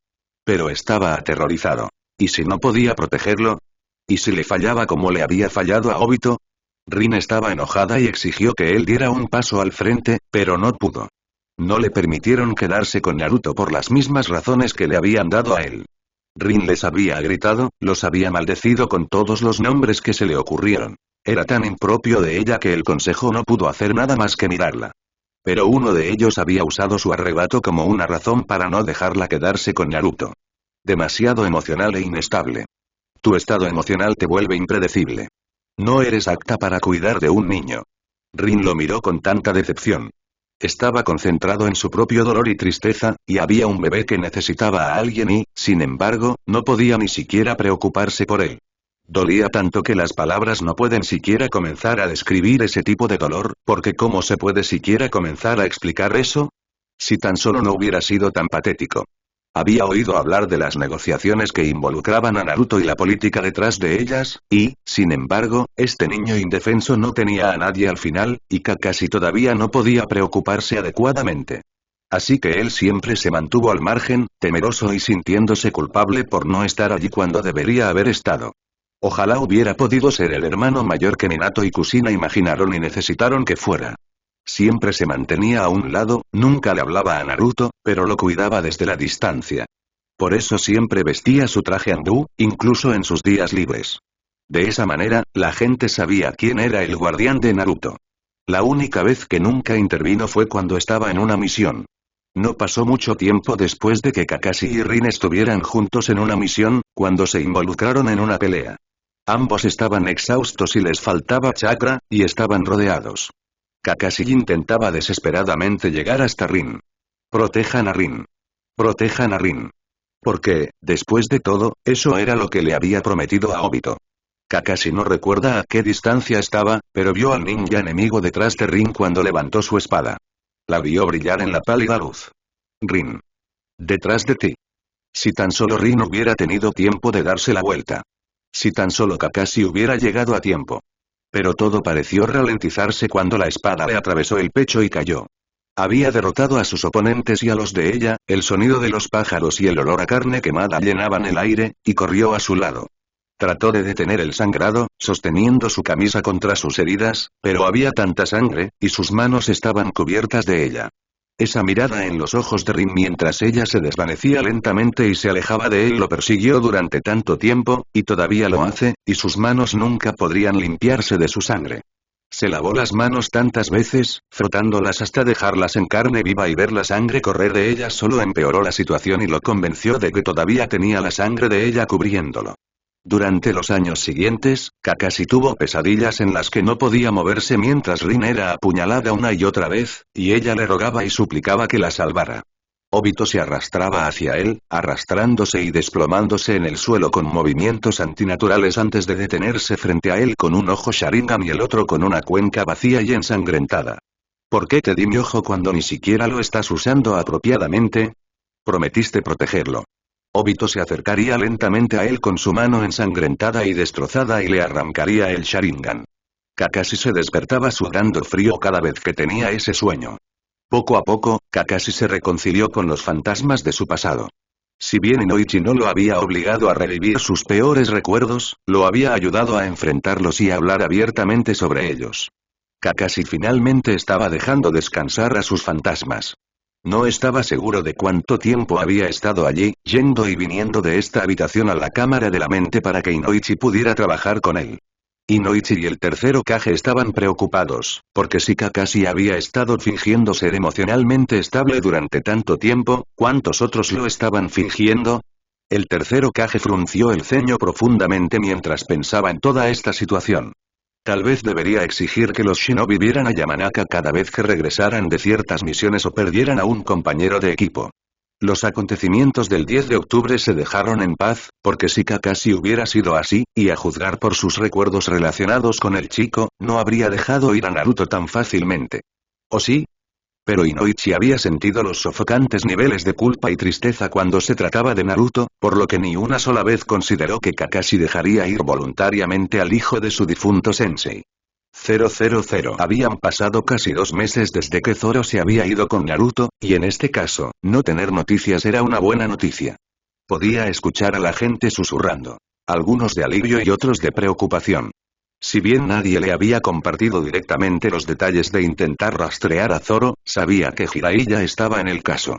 Pero estaba aterrorizado. ¿Y si no podía protegerlo? ¿Y si le fallaba como le había fallado a Obito? Rin estaba enojada y exigió que él diera un paso al frente, pero no pudo. No le permitieron quedarse con Naruto por las mismas razones que le habían dado a él. Rin les había gritado, los había maldecido con todos los nombres que se le ocurrieron. Era tan impropio de ella que el consejo no pudo hacer nada más que mirarla. Pero uno de ellos había usado su arrebato como una razón para no dejarla quedarse con Naruto. Demasiado emocional e inestable. Tu estado emocional te vuelve impredecible. No eres apta para cuidar de un niño. Rin lo miró con tanta decepción. Estaba concentrado en su propio dolor y tristeza, y había un bebé que necesitaba a alguien y, sin embargo, no podía ni siquiera preocuparse por él. Dolía tanto que las palabras no pueden siquiera comenzar a describir ese tipo de dolor, porque ¿cómo se puede siquiera comenzar a explicar eso? Si tan solo no hubiera sido tan patético. Había oído hablar de las negociaciones que involucraban a Naruto y la política detrás de ellas, y, sin embargo, este niño indefenso no tenía a nadie al final, y Kakashi todavía no podía preocuparse adecuadamente. Así que él siempre se mantuvo al margen, temeroso y sintiéndose culpable por no estar allí cuando debería haber estado. Ojalá hubiera podido ser el hermano mayor que Minato y Kushina imaginaron y necesitaron que fuera. Siempre se mantenía a un lado, nunca le hablaba a Naruto, pero lo cuidaba desde la distancia. Por eso siempre vestía su traje andú, incluso en sus días libres. De esa manera, la gente sabía quién era el guardián de Naruto. La única vez que nunca intervino fue cuando estaba en una misión. No pasó mucho tiempo después de que Kakashi y Rin estuvieran juntos en una misión, cuando se involucraron en una pelea. Ambos estaban exhaustos y les faltaba chakra, y estaban rodeados. Kakashi intentaba desesperadamente llegar hasta Rin. Protejan a Rin. Protejan a Rin. Porque, después de todo, eso era lo que le había prometido a Obito. Kakashi no recuerda a qué distancia estaba, pero vio al ninja enemigo detrás de Rin cuando levantó su espada. La vio brillar en la pálida luz. Rin. Detrás de ti. Si tan solo Rin hubiera tenido tiempo de darse la vuelta. Si tan solo Kakashi hubiera llegado a tiempo. Pero todo pareció ralentizarse cuando la espada le atravesó el pecho y cayó. Había derrotado a sus oponentes y a los de ella, el sonido de los pájaros y el olor a carne quemada llenaban el aire, y corrió a su lado. Trató de detener el sangrado, sosteniendo su camisa contra sus heridas, pero había tanta sangre, y sus manos estaban cubiertas de ella. Esa mirada en los ojos de Rin mientras ella se desvanecía lentamente y se alejaba de él lo persiguió durante tanto tiempo, y todavía lo hace, y sus manos nunca podrían limpiarse de su sangre. Se lavó las manos tantas veces, frotándolas hasta dejarlas en carne viva y ver la sangre correr de ellas solo empeoró la situación y lo convenció de que todavía tenía la sangre de ella cubriéndolo. Durante los años siguientes, Kakashi tuvo pesadillas en las que no podía moverse mientras Rin era apuñalada una y otra vez, y ella le rogaba y suplicaba que la salvara. Obito se arrastraba hacia él, arrastrándose y desplomándose en el suelo con movimientos antinaturales antes de detenerse frente a él con un ojo Sharingan y el otro con una cuenca vacía y ensangrentada. ¿Por qué te di mi ojo cuando ni siquiera lo estás usando apropiadamente? Prometiste protegerlo. Obito se acercaría lentamente a él con su mano ensangrentada y destrozada y le arrancaría el Sharingan. Kakashi se despertaba sudando frío cada vez que tenía ese sueño. Poco a poco, Kakashi se reconcilió con los fantasmas de su pasado. Si bien Inoichi no lo había obligado a revivir sus peores recuerdos, lo había ayudado a enfrentarlos y a hablar abiertamente sobre ellos. Kakashi finalmente estaba dejando descansar a sus fantasmas. No estaba seguro de cuánto tiempo había estado allí, yendo y viniendo de esta habitación a la cámara de la mente para que Inoichi pudiera trabajar con él. Inoichi y el tercer Hokage estaban preocupados, porque si Kakashi había estado fingiendo ser emocionalmente estable durante tanto tiempo, ¿cuántos otros lo estaban fingiendo? El tercer Hokage frunció el ceño profundamente mientras pensaba en toda esta situación. Tal vez debería exigir que los shinobi vieran a Yamanaka cada vez que regresaran de ciertas misiones o perdieran a un compañero de equipo. Los acontecimientos del 10 de octubre se dejaron en paz, porque si Kakashi hubiera sido así, y a juzgar por sus recuerdos relacionados con el chico, no habría dejado ir a Naruto tan fácilmente. ¿O sí? Pero Inoichi había sentido los sofocantes niveles de culpa y tristeza cuando se trataba de Naruto, por lo que ni una sola vez consideró que Kakashi dejaría ir voluntariamente al hijo de su difunto sensei. 000. Habían pasado casi 2 meses desde que Zoro se había ido con Naruto, y en este caso, no tener noticias era una buena noticia. Podía escuchar a la gente susurrando. Algunos de alivio y otros de preocupación. Si bien nadie le había compartido directamente los detalles de intentar rastrear a Zoro, sabía que Jiraiya estaba en el caso.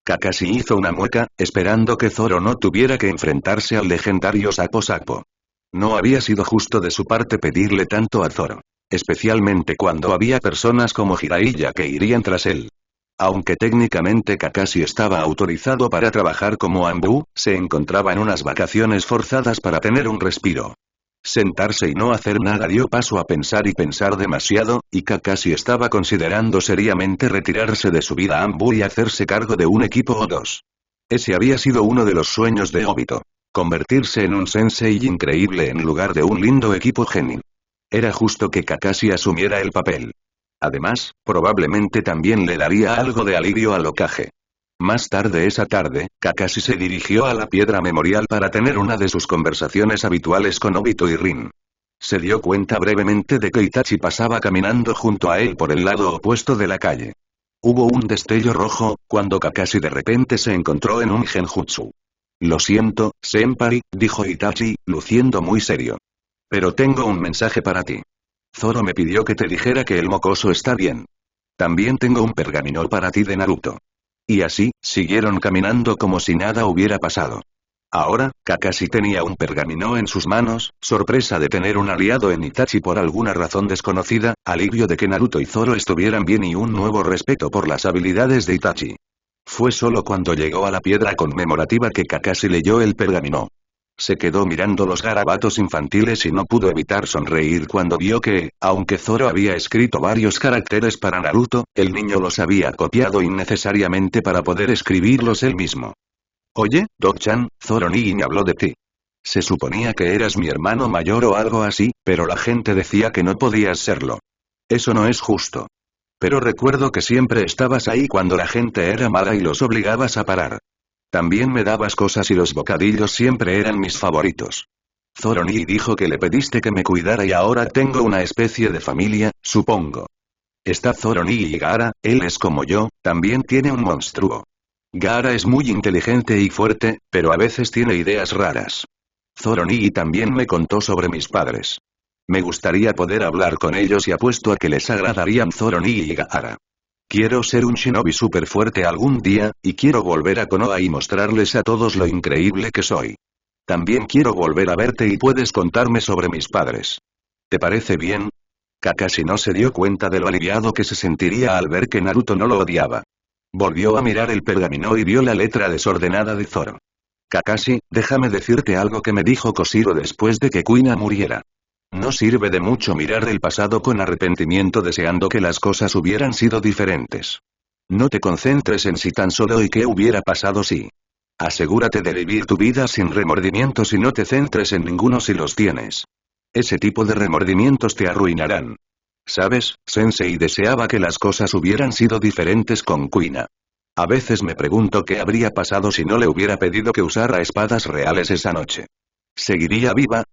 Kakashi hizo una mueca, esperando que Zoro no tuviera que enfrentarse al legendario Sapo Sapo. No había sido justo de su parte pedirle tanto a Zoro. Especialmente cuando había personas como Jiraiya que irían tras él. Aunque técnicamente Kakashi estaba autorizado para trabajar como Anbu, se encontraba en unas vacaciones forzadas para tener un respiro. Sentarse y no hacer nada dio paso a pensar y pensar demasiado, y Kakashi estaba considerando seriamente retirarse de su vida Anbu y hacerse cargo de un equipo o dos. Ese había sido uno de los sueños de Obito. Convertirse en un sensei increíble en lugar de un lindo equipo genin. Era justo que Kakashi asumiera el papel. Además, probablemente también le daría algo de alivio al Hokage. Más tarde esa tarde, Kakashi se dirigió a la piedra memorial para tener una de sus conversaciones habituales con Obito y Rin. Se dio cuenta brevemente de que Itachi pasaba caminando junto a él por el lado opuesto de la calle. Hubo un destello rojo, cuando Kakashi de repente se encontró en un genjutsu. Lo siento, senpai, dijo Itachi, luciendo muy serio. Pero tengo un mensaje para ti. Zoro me pidió que te dijera que el mocoso está bien. También tengo un pergamino para ti de Naruto. Y así, siguieron caminando como si nada hubiera pasado. Ahora, Kakashi tenía un pergamino en sus manos, sorpresa de tener un aliado en Itachi por alguna razón desconocida, alivio de que Naruto y Zoro estuvieran bien y un nuevo respeto por las habilidades de Itachi. Fue solo cuando llegó a la piedra conmemorativa que Kakashi leyó el pergamino. Se quedó mirando los garabatos infantiles y no pudo evitar sonreír cuando vio que, aunque Zoro había escrito varios caracteres para Naruto, el niño los había copiado innecesariamente para poder escribirlos él mismo. Oye, Dog-chan, Zoro Nigin habló de ti. Se suponía que eras mi hermano mayor o algo así, pero la gente decía que no podías serlo. Eso no es justo. Pero recuerdo que siempre estabas ahí cuando la gente era mala y los obligabas a parar. También me dabas cosas y los bocadillos siempre eran mis favoritos. Zoro Nii dijo que le pediste que me cuidara y ahora tengo una especie de familia, supongo. Está Zoro Nii y Gaara, él es como yo, también tiene un monstruo. Gaara es muy inteligente y fuerte, pero a veces tiene ideas raras. Zoro Nii también me contó sobre mis padres. Me gustaría poder hablar con ellos y apuesto a que les agradarían Zoro Nii y Gaara. Quiero ser un shinobi super fuerte algún día, y quiero volver a Konoha y mostrarles a todos lo increíble que soy. También quiero volver a verte y puedes contarme sobre mis padres. ¿Te parece bien? Kakashi no se dio cuenta de lo aliviado que se sentiría al ver que Naruto no lo odiaba. Volvió a mirar el pergamino y vio la letra desordenada de Zoro. Kakashi, déjame decirte algo que me dijo Koshiro después de que Kuina muriera. No sirve de mucho mirar el pasado con arrepentimiento deseando que las cosas hubieran sido diferentes. No te concentres en si tan solo y qué hubiera pasado si. Asegúrate de vivir tu vida sin remordimientos y no te centres en ninguno si los tienes. Ese tipo de remordimientos te arruinarán. ¿Sabes, Sensei deseaba que las cosas hubieran sido diferentes con Kuina? A veces me pregunto qué habría pasado si no le hubiera pedido que usara espadas reales esa noche. ¿Seguiría viva?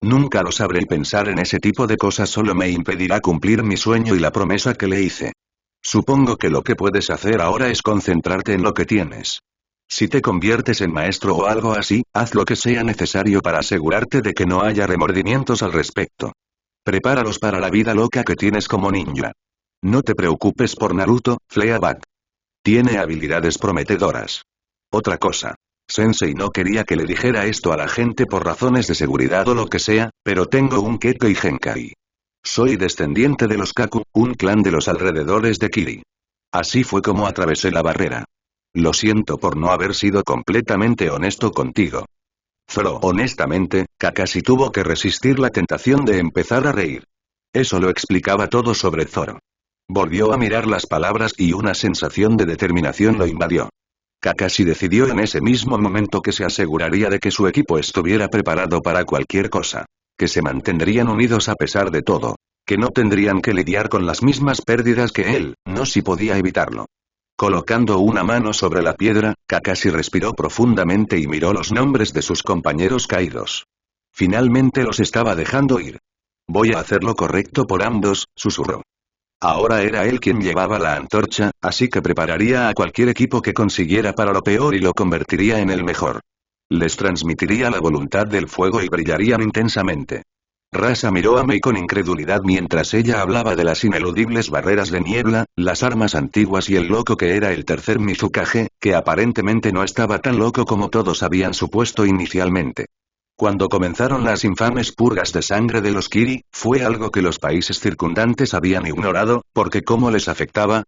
Nunca lo sabré y pensar en ese tipo de cosas solo me impedirá cumplir mi sueño y la promesa que le hice. Supongo que lo que puedes hacer ahora es concentrarte en lo que tienes. Si te conviertes en maestro o algo así, haz lo que sea necesario para asegurarte de que no haya remordimientos al respecto. Prepáralos para la vida loca que tienes como ninja. No te preocupes por Naruto, Fleabag. Tiene habilidades prometedoras. Otra cosa. Sensei no quería que le dijera esto a la gente por razones de seguridad o lo que sea, pero tengo un Kekkei Genkai. Soy descendiente de los Kaku, un clan de los alrededores de Kiri. Así fue como atravesé la barrera. Lo siento por no haber sido completamente honesto contigo. Zoro, honestamente, Kakashi tuvo que resistir la tentación de empezar a reír. Eso lo explicaba todo sobre Zoro. Volvió a mirar las palabras y una sensación de determinación lo invadió. Kakashi decidió en ese mismo momento que se aseguraría de que su equipo estuviera preparado para cualquier cosa. Que se mantendrían unidos a pesar de todo. Que no tendrían que lidiar con las mismas pérdidas que él, no si podía evitarlo. Colocando una mano sobre la piedra, Kakashi respiró profundamente y miró los nombres de sus compañeros caídos. Finalmente los estaba dejando ir. Voy a hacer lo correcto por ambos, susurró. Ahora era él quien llevaba la antorcha, así que prepararía a cualquier equipo que consiguiera para lo peor y lo convertiría en el mejor. Les transmitiría la voluntad del fuego y brillarían intensamente. Rasa miró a Mei con incredulidad mientras ella hablaba de las ineludibles barreras de niebla, las armas antiguas y el loco que era el tercer Mizukage, que aparentemente no estaba tan loco como todos habían supuesto inicialmente. Cuando comenzaron las infames purgas de sangre de los Kiri, fue algo que los países circundantes habían ignorado, porque ¿cómo les afectaba?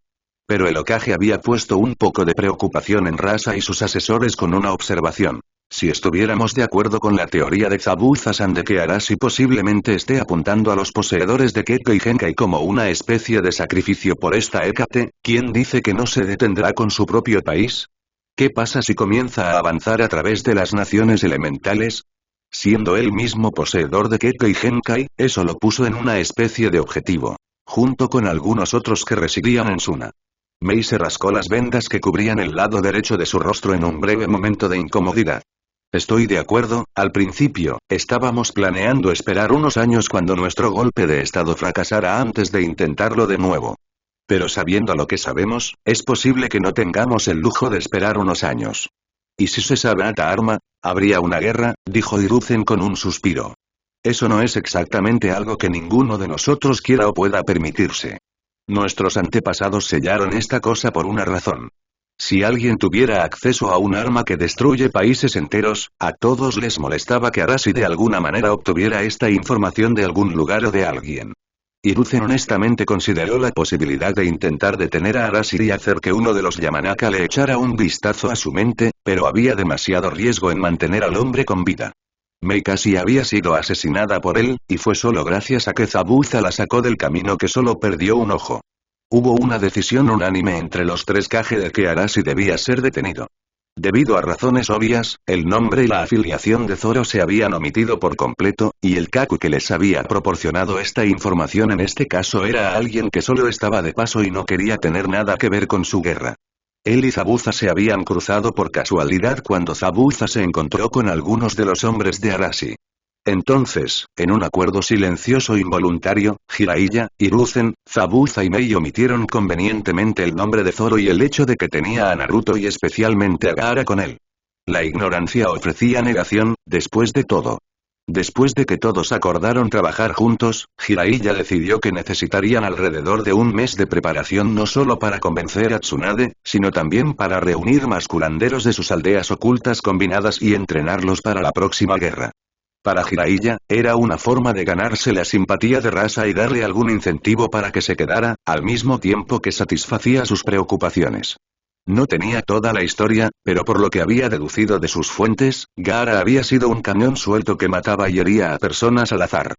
Pero el Hokage había puesto un poco de preocupación en Rasa y sus asesores con una observación. Si estuviéramos de acuerdo con la teoría de Zabuza-san de que Arashi posiblemente esté apuntando a los poseedores de Kekkei Genkai como una especie de sacrificio por esta Hécate, ¿quién dice que no se detendrá con su propio país? ¿Qué pasa si comienza a avanzar a través de las naciones elementales? Siendo él mismo poseedor de Kekkei Genkai, eso lo puso en una especie de objetivo. Junto con algunos otros que residían en Suna. Mei se rascó las vendas que cubrían el lado derecho de su rostro en un breve momento de incomodidad. Estoy de acuerdo, al principio, estábamos planeando esperar unos años cuando nuestro golpe de estado fracasara antes de intentarlo de nuevo. Pero sabiendo lo que sabemos, es posible que no tengamos el lujo de esperar unos años. ¿Y si se Sabata arma? Habría una guerra, dijo Hiruzen con un suspiro. Eso no es exactamente algo que ninguno de nosotros quiera o pueda permitirse. Nuestros antepasados sellaron esta cosa por una razón. Si alguien tuviera acceso a un arma que destruye países enteros, a todos les molestaba que Arashi de alguna manera obtuviera esta información de algún lugar o de alguien. Hiruzen honestamente consideró la posibilidad de intentar detener a Arashi y hacer que uno de los Yamanaka le echara un vistazo a su mente, pero había demasiado riesgo en mantener al hombre con vida. Mei casi había sido asesinada por él, y fue solo gracias a que Zabuza la sacó del camino que solo perdió un ojo. Hubo una decisión unánime entre los tres Kage de que Arashi debía ser detenido. Debido a razones obvias, el nombre y la afiliación de Zoro se habían omitido por completo, y el Kaku que les había proporcionado esta información en este caso era alguien que solo estaba de paso y no quería tener nada que ver con su guerra. Él y Zabuza se habían cruzado por casualidad cuando Zabuza se encontró con algunos de los hombres de Arashi. Entonces, en un acuerdo silencioso involuntario, Jiraiya, Hiruzen, Zabuza y Mei omitieron convenientemente el nombre de Zoro y el hecho de que tenía a Naruto y especialmente a Gaara con él. La ignorancia ofrecía negación, después de todo. Después de que todos acordaron trabajar juntos, Jiraiya decidió que necesitarían alrededor de un mes de preparación no solo para convencer a Tsunade, sino también para reunir más curanderos de sus aldeas ocultas combinadas y entrenarlos para la próxima guerra. Para Jiraiya, era una forma de ganarse la simpatía de Rasa y darle algún incentivo para que se quedara, al mismo tiempo que satisfacía sus preocupaciones. No tenía toda la historia, pero por lo que había deducido de sus fuentes, Gaara había sido un cañón suelto que mataba y hería a personas al azar.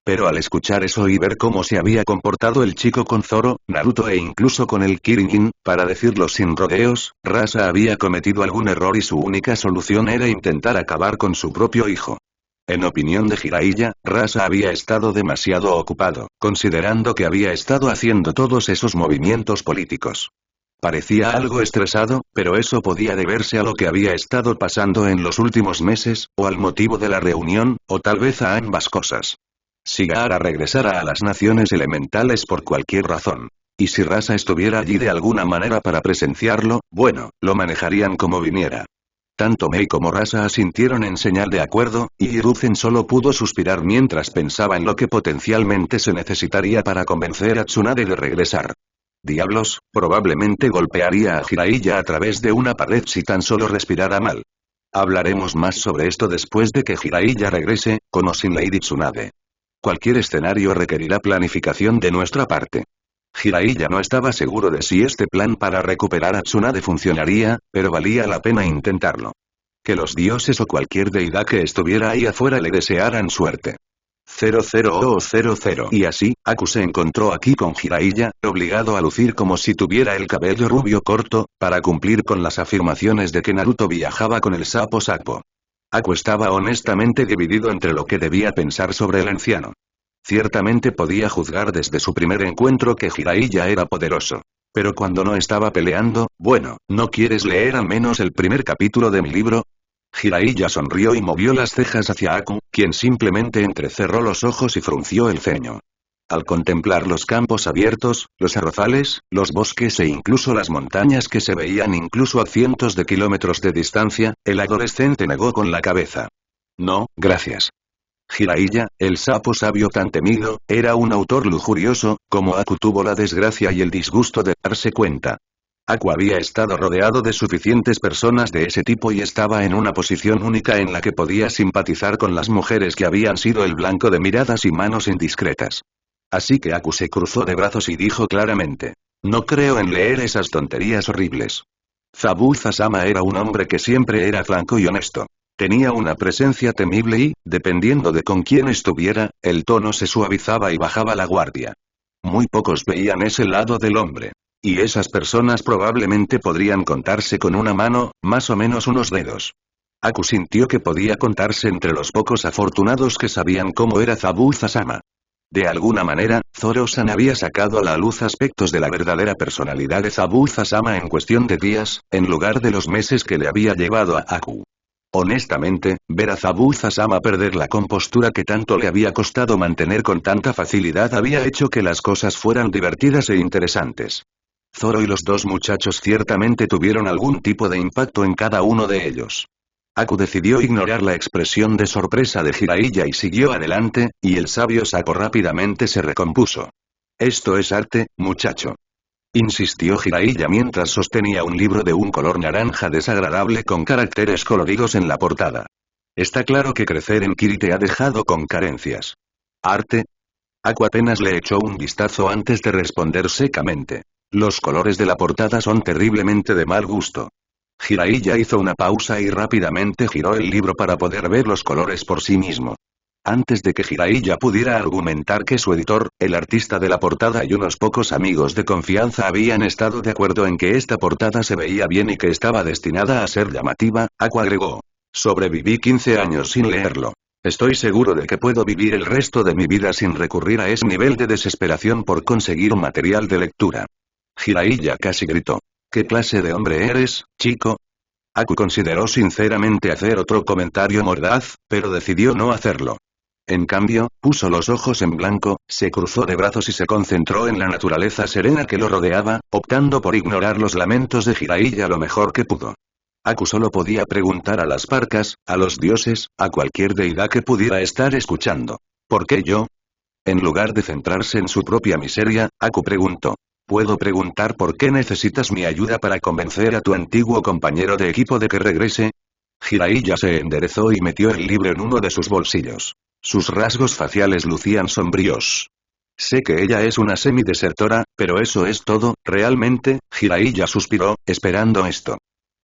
Pero al escuchar eso y ver cómo se había comportado el chico con Zoro, Naruto e incluso con el Kirin, para decirlo sin rodeos, Rasa había cometido algún error y su única solución era intentar acabar con su propio hijo. En opinión de Jiraiya, Rasa había estado demasiado ocupado, considerando que había estado haciendo todos esos movimientos políticos. Parecía algo estresado, pero eso podía deberse a lo que había estado pasando en los últimos meses, o al motivo de la reunión, o tal vez a ambas cosas. Si Gaara regresara a las naciones elementales por cualquier razón, y si Rasa estuviera allí de alguna manera para presenciarlo, bueno, lo manejarían como viniera. Tanto Mei como Rasa asintieron en señal de acuerdo, y Hiruzen solo pudo suspirar mientras pensaba en lo que potencialmente se necesitaría para convencer a Tsunade de regresar. Diablos, probablemente golpearía a Jiraiya a través de una pared si tan solo respirara mal. Hablaremos más sobre esto después de que Jiraiya regrese, con o sin Lady Tsunade. Cualquier escenario requerirá planificación de nuestra parte. Jiraiya no estaba seguro de si este plan para recuperar a Tsunade funcionaría, pero valía la pena intentarlo. Que los dioses o cualquier deidad que estuviera ahí afuera le desearan suerte. 0000 Y así, Aku se encontró aquí con Jiraiya, obligado a lucir como si tuviera el cabello rubio corto, para cumplir con las afirmaciones de que Naruto viajaba con el sapo Sakpo. Aku estaba honestamente dividido entre lo que debía pensar sobre el anciano. Ciertamente podía juzgar desde su primer encuentro que Jiraiya era poderoso. Pero cuando no estaba peleando, bueno, ¿no quieres leer al menos el primer capítulo de mi libro? Jiraiya sonrió y movió las cejas hacia Aku, quien simplemente entrecerró los ojos y frunció el ceño. Al contemplar los campos abiertos, los arrozales, los bosques e incluso las montañas que se veían incluso a cientos de kilómetros de distancia, el adolescente negó con la cabeza. No, gracias. Jiraiya, el sapo sabio tan temido, era un autor lujurioso, como Aku tuvo la desgracia y el disgusto de darse cuenta. Aku había estado rodeado de suficientes personas de ese tipo y estaba en una posición única en la que podía simpatizar con las mujeres que habían sido el blanco de miradas y manos indiscretas. Así que Aku se cruzó de brazos y dijo claramente: no creo en leer esas tonterías horribles. Zabuza-sama era un hombre que siempre era franco y honesto. Tenía una presencia temible y, dependiendo de con quién estuviera, el tono se suavizaba y bajaba la guardia. Muy pocos veían ese lado del hombre. Y esas personas probablemente podrían contarse con una mano, más o menos unos dedos. Aku sintió que podía contarse entre los pocos afortunados que sabían cómo era Zabuza-sama. De alguna manera, Zoro-san había sacado a la luz aspectos de la verdadera personalidad de Zabuza-sama en cuestión de días, en lugar de los meses que le había llevado a Aku. Honestamente, ver a Zabuza-sama perder la compostura que tanto le había costado mantener con tanta facilidad había hecho que las cosas fueran divertidas e interesantes. Zoro y los dos muchachos ciertamente tuvieron algún tipo de impacto en cada uno de ellos. Aku decidió ignorar la expresión de sorpresa de Jiraiya y siguió adelante, y el sabio sapo rápidamente se recompuso. Esto es arte, muchacho. Insistió Jiraiya mientras sostenía un libro de un color naranja desagradable con caracteres coloridos en la portada. Está claro que crecer en Kiri te ha dejado con carencias. ¿Arte? Aku apenas le echó un vistazo antes de responder secamente. Los colores de la portada son terriblemente de mal gusto. Jiraiya hizo una pausa y rápidamente giró el libro para poder ver los colores por sí mismo. Antes de que Jiraiya pudiera argumentar que su editor, el artista de la portada y unos pocos amigos de confianza habían estado de acuerdo en que esta portada se veía bien y que estaba destinada a ser llamativa, Aku agregó: sobreviví 15 años sin leerlo. Estoy seguro de que puedo vivir el resto de mi vida sin recurrir a ese nivel de desesperación por conseguir un material de lectura. Jiraiya casi gritó. ¿Qué clase de hombre eres, chico? Aku consideró sinceramente hacer otro comentario mordaz, pero decidió no hacerlo. En cambio, puso los ojos en blanco, se cruzó de brazos y se concentró en la naturaleza serena que lo rodeaba, optando por ignorar los lamentos de Jiraiya lo mejor que pudo. Aku solo podía preguntar a las parcas, a los dioses, a cualquier deidad que pudiera estar escuchando. ¿Por qué yo? En lugar de centrarse en su propia miseria, Aku preguntó. ¿Puedo preguntar por qué necesitas mi ayuda para convencer a tu antiguo compañero de equipo de que regrese? Jiraiya se enderezó y metió el libro en uno de sus bolsillos. Sus rasgos faciales lucían sombríos. Sé que ella es una semi-desertora, pero eso es todo, realmente, Jiraiya suspiró, esperando esto.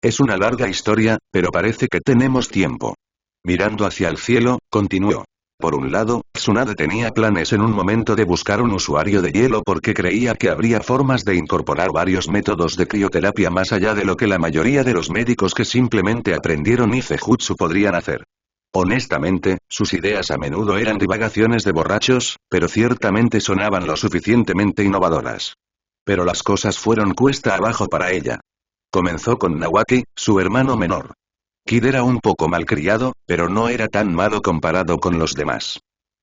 Es una larga historia, pero parece que tenemos tiempo. Mirando hacia el cielo, continuó. Por un lado, Tsunade tenía planes en un momento de buscar un usuario de hielo porque creía que habría formas de incorporar varios métodos de crioterapia más allá de lo que la mayoría de los médicos que simplemente aprendieron Ifejutsu podrían hacer. Honestamente, sus ideas a menudo eran divagaciones de borrachos, pero ciertamente sonaban lo suficientemente innovadoras. Pero las cosas fueron cuesta abajo para ella. Comenzó con Nawaki, su hermano menor. Kid era un poco malcriado, pero no era tan malo comparado con los demás.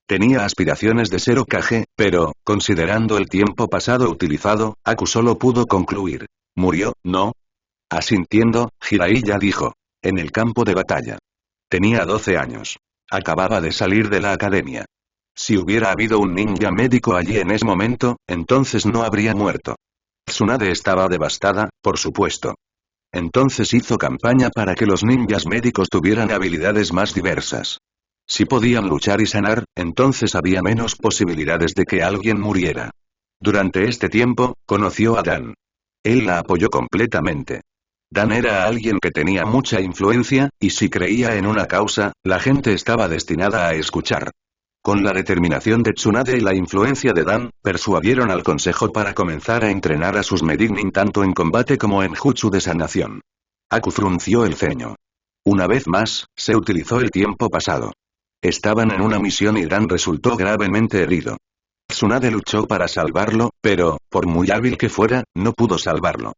Tenía aspiraciones de ser Hokage, pero, considerando el tiempo pasado utilizado, Aku solo pudo concluir. ¿Murió, no? Asintiendo, Jiraiya dijo. En el campo de batalla. Tenía 12 años. Acababa de salir de la academia. Si hubiera habido un ninja médico allí en ese momento, entonces no habría muerto. Tsunade estaba devastada, por supuesto. Entonces hizo campaña para que los ninjas médicos tuvieran habilidades más diversas. Si podían luchar y sanar, entonces había menos posibilidades de que alguien muriera. Durante este tiempo, conoció a Dan. Él la apoyó completamente. Dan era alguien que tenía mucha influencia, y si creía en una causa, la gente estaba destinada a escuchar. Con la determinación de Tsunade y la influencia de Dan, persuadieron al consejo para comenzar a entrenar a sus Medinin tanto en combate como en jutsu de sanación. Aku frunció el ceño. Una vez más, se utilizó el tiempo pasado. Estaban en una misión y Dan resultó gravemente herido. Tsunade luchó para salvarlo, pero, por muy hábil que fuera, no pudo salvarlo.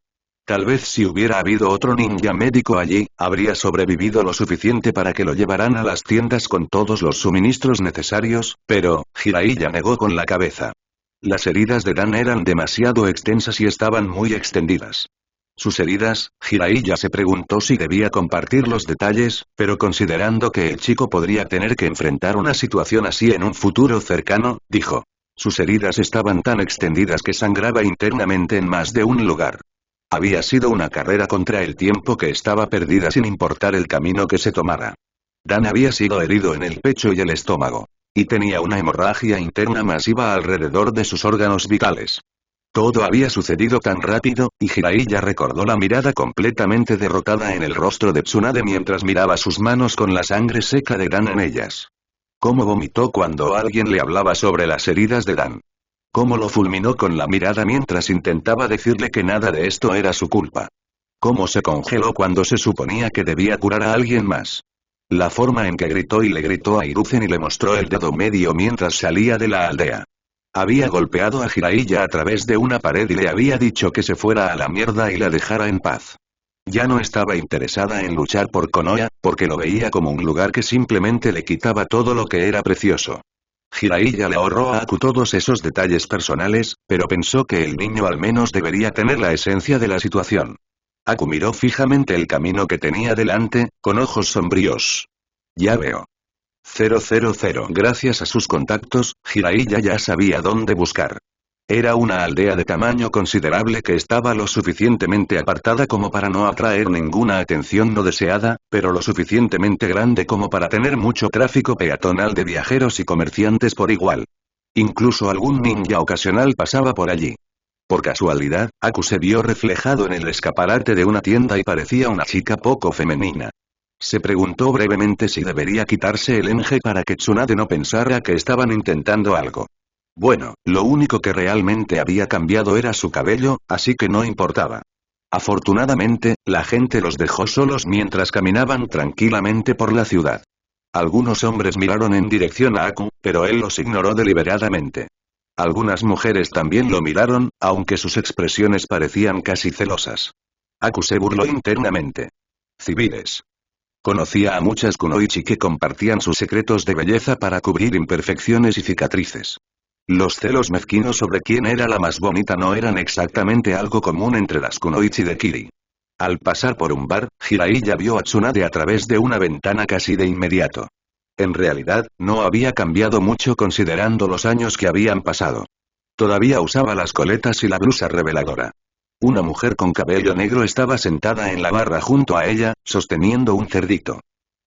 Tal vez si hubiera habido otro ninja médico allí, habría sobrevivido lo suficiente para que lo llevaran a las tiendas con todos los suministros necesarios, pero, Jiraiya negó con la cabeza. Las heridas de Dan eran demasiado extensas y estaban muy extendidas. Sus heridas, Jiraiya se preguntó si debía compartir los detalles, pero considerando que el chico podría tener que enfrentar una situación así en un futuro cercano, dijo. Sus heridas estaban tan extendidas que sangraba internamente en más de un lugar. Había sido una carrera contra el tiempo que estaba perdida sin importar el camino que se tomara. Dan había sido herido en el pecho y el estómago. Y tenía una hemorragia interna masiva alrededor de sus órganos vitales. Todo había sucedido tan rápido, y Jiraiya recordó la mirada completamente derrotada en el rostro de Tsunade mientras miraba sus manos con la sangre seca de Dan en ellas. Cómo vomitó cuando alguien le hablaba sobre las heridas de Dan. Cómo lo fulminó con la mirada mientras intentaba decirle que nada de esto era su culpa. Cómo se congeló cuando se suponía que debía curar a alguien más. La forma en que gritó y le gritó a Hiruzen y le mostró el dedo medio mientras salía de la aldea. Había golpeado a Jiraiya a través de una pared y le había dicho que se fuera a la mierda y la dejara en paz. Ya no estaba interesada en luchar por Konoha, porque lo veía como un lugar que simplemente le quitaba todo lo que era precioso. Jiraiya le ahorró a Aku todos esos detalles personales, pero pensó que el niño al menos debería tener la esencia de la situación. Aku miró fijamente el camino que tenía delante, con ojos sombríos. Ya veo. 000. Gracias a sus contactos, Jiraiya ya sabía dónde buscar. Era una aldea de tamaño considerable que estaba lo suficientemente apartada como para no atraer ninguna atención no deseada, pero lo suficientemente grande como para tener mucho tráfico peatonal de viajeros y comerciantes por igual. Incluso algún ninja ocasional pasaba por allí. Por casualidad, Aku se vio reflejado en el escaparate de una tienda y parecía una chica poco femenina. Se preguntó brevemente si debería quitarse el enje para que Tsunade no pensara que estaban intentando algo. Bueno, lo único que realmente había cambiado era su cabello, así que no importaba. Afortunadamente, la gente los dejó solos mientras caminaban tranquilamente por la ciudad. Algunos hombres miraron en dirección a Aku, pero él los ignoró deliberadamente. Algunas mujeres también lo miraron, aunque sus expresiones parecían casi celosas. Aku se burló internamente. Civiles. Conocía a muchas kunoichi que compartían sus secretos de belleza para cubrir imperfecciones y cicatrices. Los celos mezquinos sobre quién era la más bonita no eran exactamente algo común entre las kunoichi de Kiri. Al pasar por un bar, Jiraiya vio a Tsunade a través de una ventana casi de inmediato. En realidad, no había cambiado mucho considerando los años que habían pasado. Todavía usaba las coletas y la blusa reveladora. Una mujer con cabello negro estaba sentada en la barra junto a ella, sosteniendo un cerdito.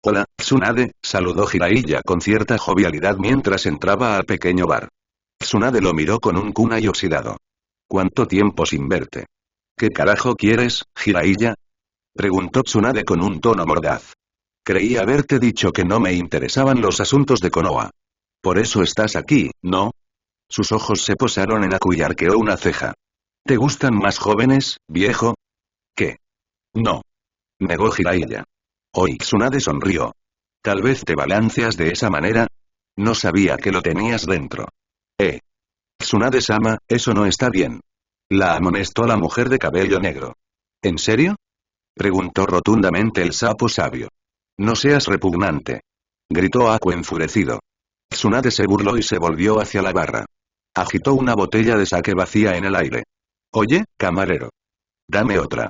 Hola, Tsunade, saludó Jiraiya con cierta jovialidad mientras entraba al pequeño bar. Tsunade lo miró con un kunai oxidado. ¿Cuánto tiempo sin verte? ¿Qué carajo quieres, Jiraiya? Preguntó Tsunade con un tono mordaz. Creí haberte dicho que no me interesaban los asuntos de Konoha. Por eso estás aquí, ¿no? Sus ojos se posaron en Aku y arqueó una ceja. ¿Te gustan más jóvenes, viejo? ¿Qué? No. Negó Jiraiya. Tsunade sonrió. ¿Tal vez te balanceas de esa manera? No sabía que lo tenías dentro. Tsunade-sama, eso no está bien. La amonestó la mujer de cabello negro. ¿En serio? Preguntó rotundamente el sapo sabio. No seas repugnante. Gritó Aku enfurecido. Tsunade se burló y se volvió hacia la barra. Agitó una botella de sake vacía en el aire. Oye, camarero. Dame otra.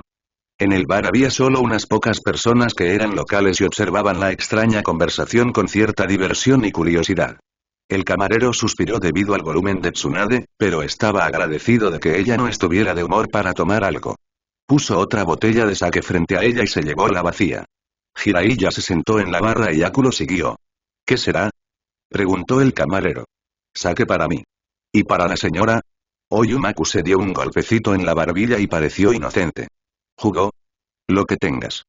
En el bar había solo unas pocas personas que eran locales y observaban la extraña conversación con cierta diversión y curiosidad. El camarero suspiró debido al volumen de Tsunade, pero estaba agradecido de que ella no estuviera de humor para tomar algo. Puso otra botella de sake frente a ella y se llevó la vacía. Jiraiya se sentó en la barra y Aku lo siguió. ¿Qué será? Preguntó el camarero. Sake para mí. ¿Y para la señora? Oyumaku se dio un golpecito en la barbilla y pareció inocente. ¿Jugó? Lo que tengas.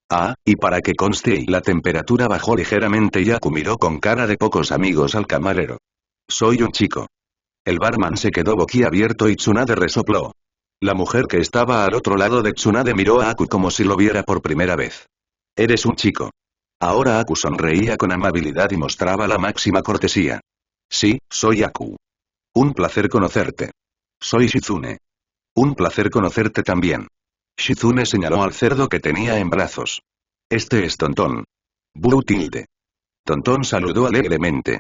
Ah, y para que conste y la temperatura bajó ligeramente y Aku miró con cara de pocos amigos al camarero. Soy un chico. El barman se quedó boquiabierto y Tsunade resopló. La mujer que estaba al otro lado de Tsunade miró a Aku como si lo viera por primera vez. Eres un chico. Ahora Aku sonreía con amabilidad y mostraba la máxima cortesía. Sí, soy Aku. Un placer conocerte. Soy Shizune. Un placer conocerte también. Shizune señaló al cerdo que tenía en brazos. Este es Tontón. Bu tilde. Tontón saludó alegremente.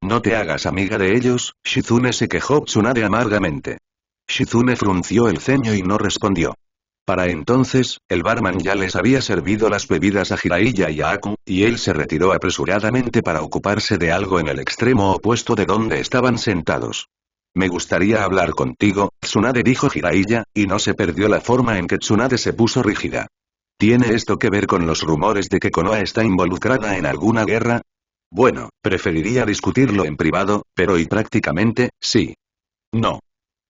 No te hagas amiga de ellos, Shizune se quejó Tsunade amargamente. Shizune frunció el ceño y no respondió. Para entonces, el barman ya les había servido las bebidas a Jiraiya y a Aku, y él se retiró apresuradamente para ocuparse de algo en el extremo opuesto de donde estaban sentados. Me gustaría hablar contigo, Tsunade dijo Jiraiya, y no se perdió la forma en que Tsunade se puso rígida. ¿Tiene esto que ver con los rumores de que Konoha está involucrada en alguna guerra? Bueno, preferiría discutirlo en privado, pero y prácticamente, sí. No.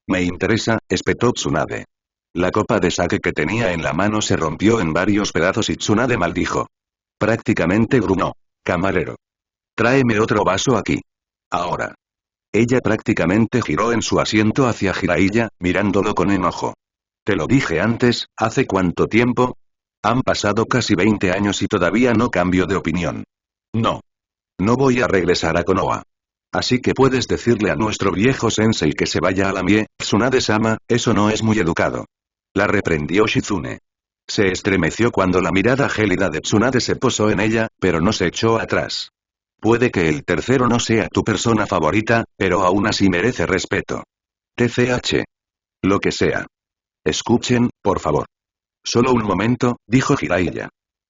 Me interesa, espetó Tsunade. La copa de sake que tenía en la mano se rompió en varios pedazos y Tsunade maldijo. Prácticamente gruñó. Camarero. Tráeme otro vaso aquí. Ahora. Ella prácticamente giró en su asiento hacia Jiraiya, mirándolo con enojo. Te lo dije antes, ¿hace cuánto tiempo? Han pasado casi 20 años y todavía no cambio de opinión. No. No voy a regresar a Konoha. Así que puedes decirle a nuestro viejo sensei que se vaya a la mie, Tsunade-sama, eso no es muy educado. La reprendió Shizune. Se estremeció cuando la mirada gélida de Tsunade se posó en ella, pero no se echó atrás. Puede que el tercero no sea tu persona favorita, pero aún así merece respeto. TCH. Lo que sea. Escuchen, por favor. Solo un momento, dijo Jiraiya.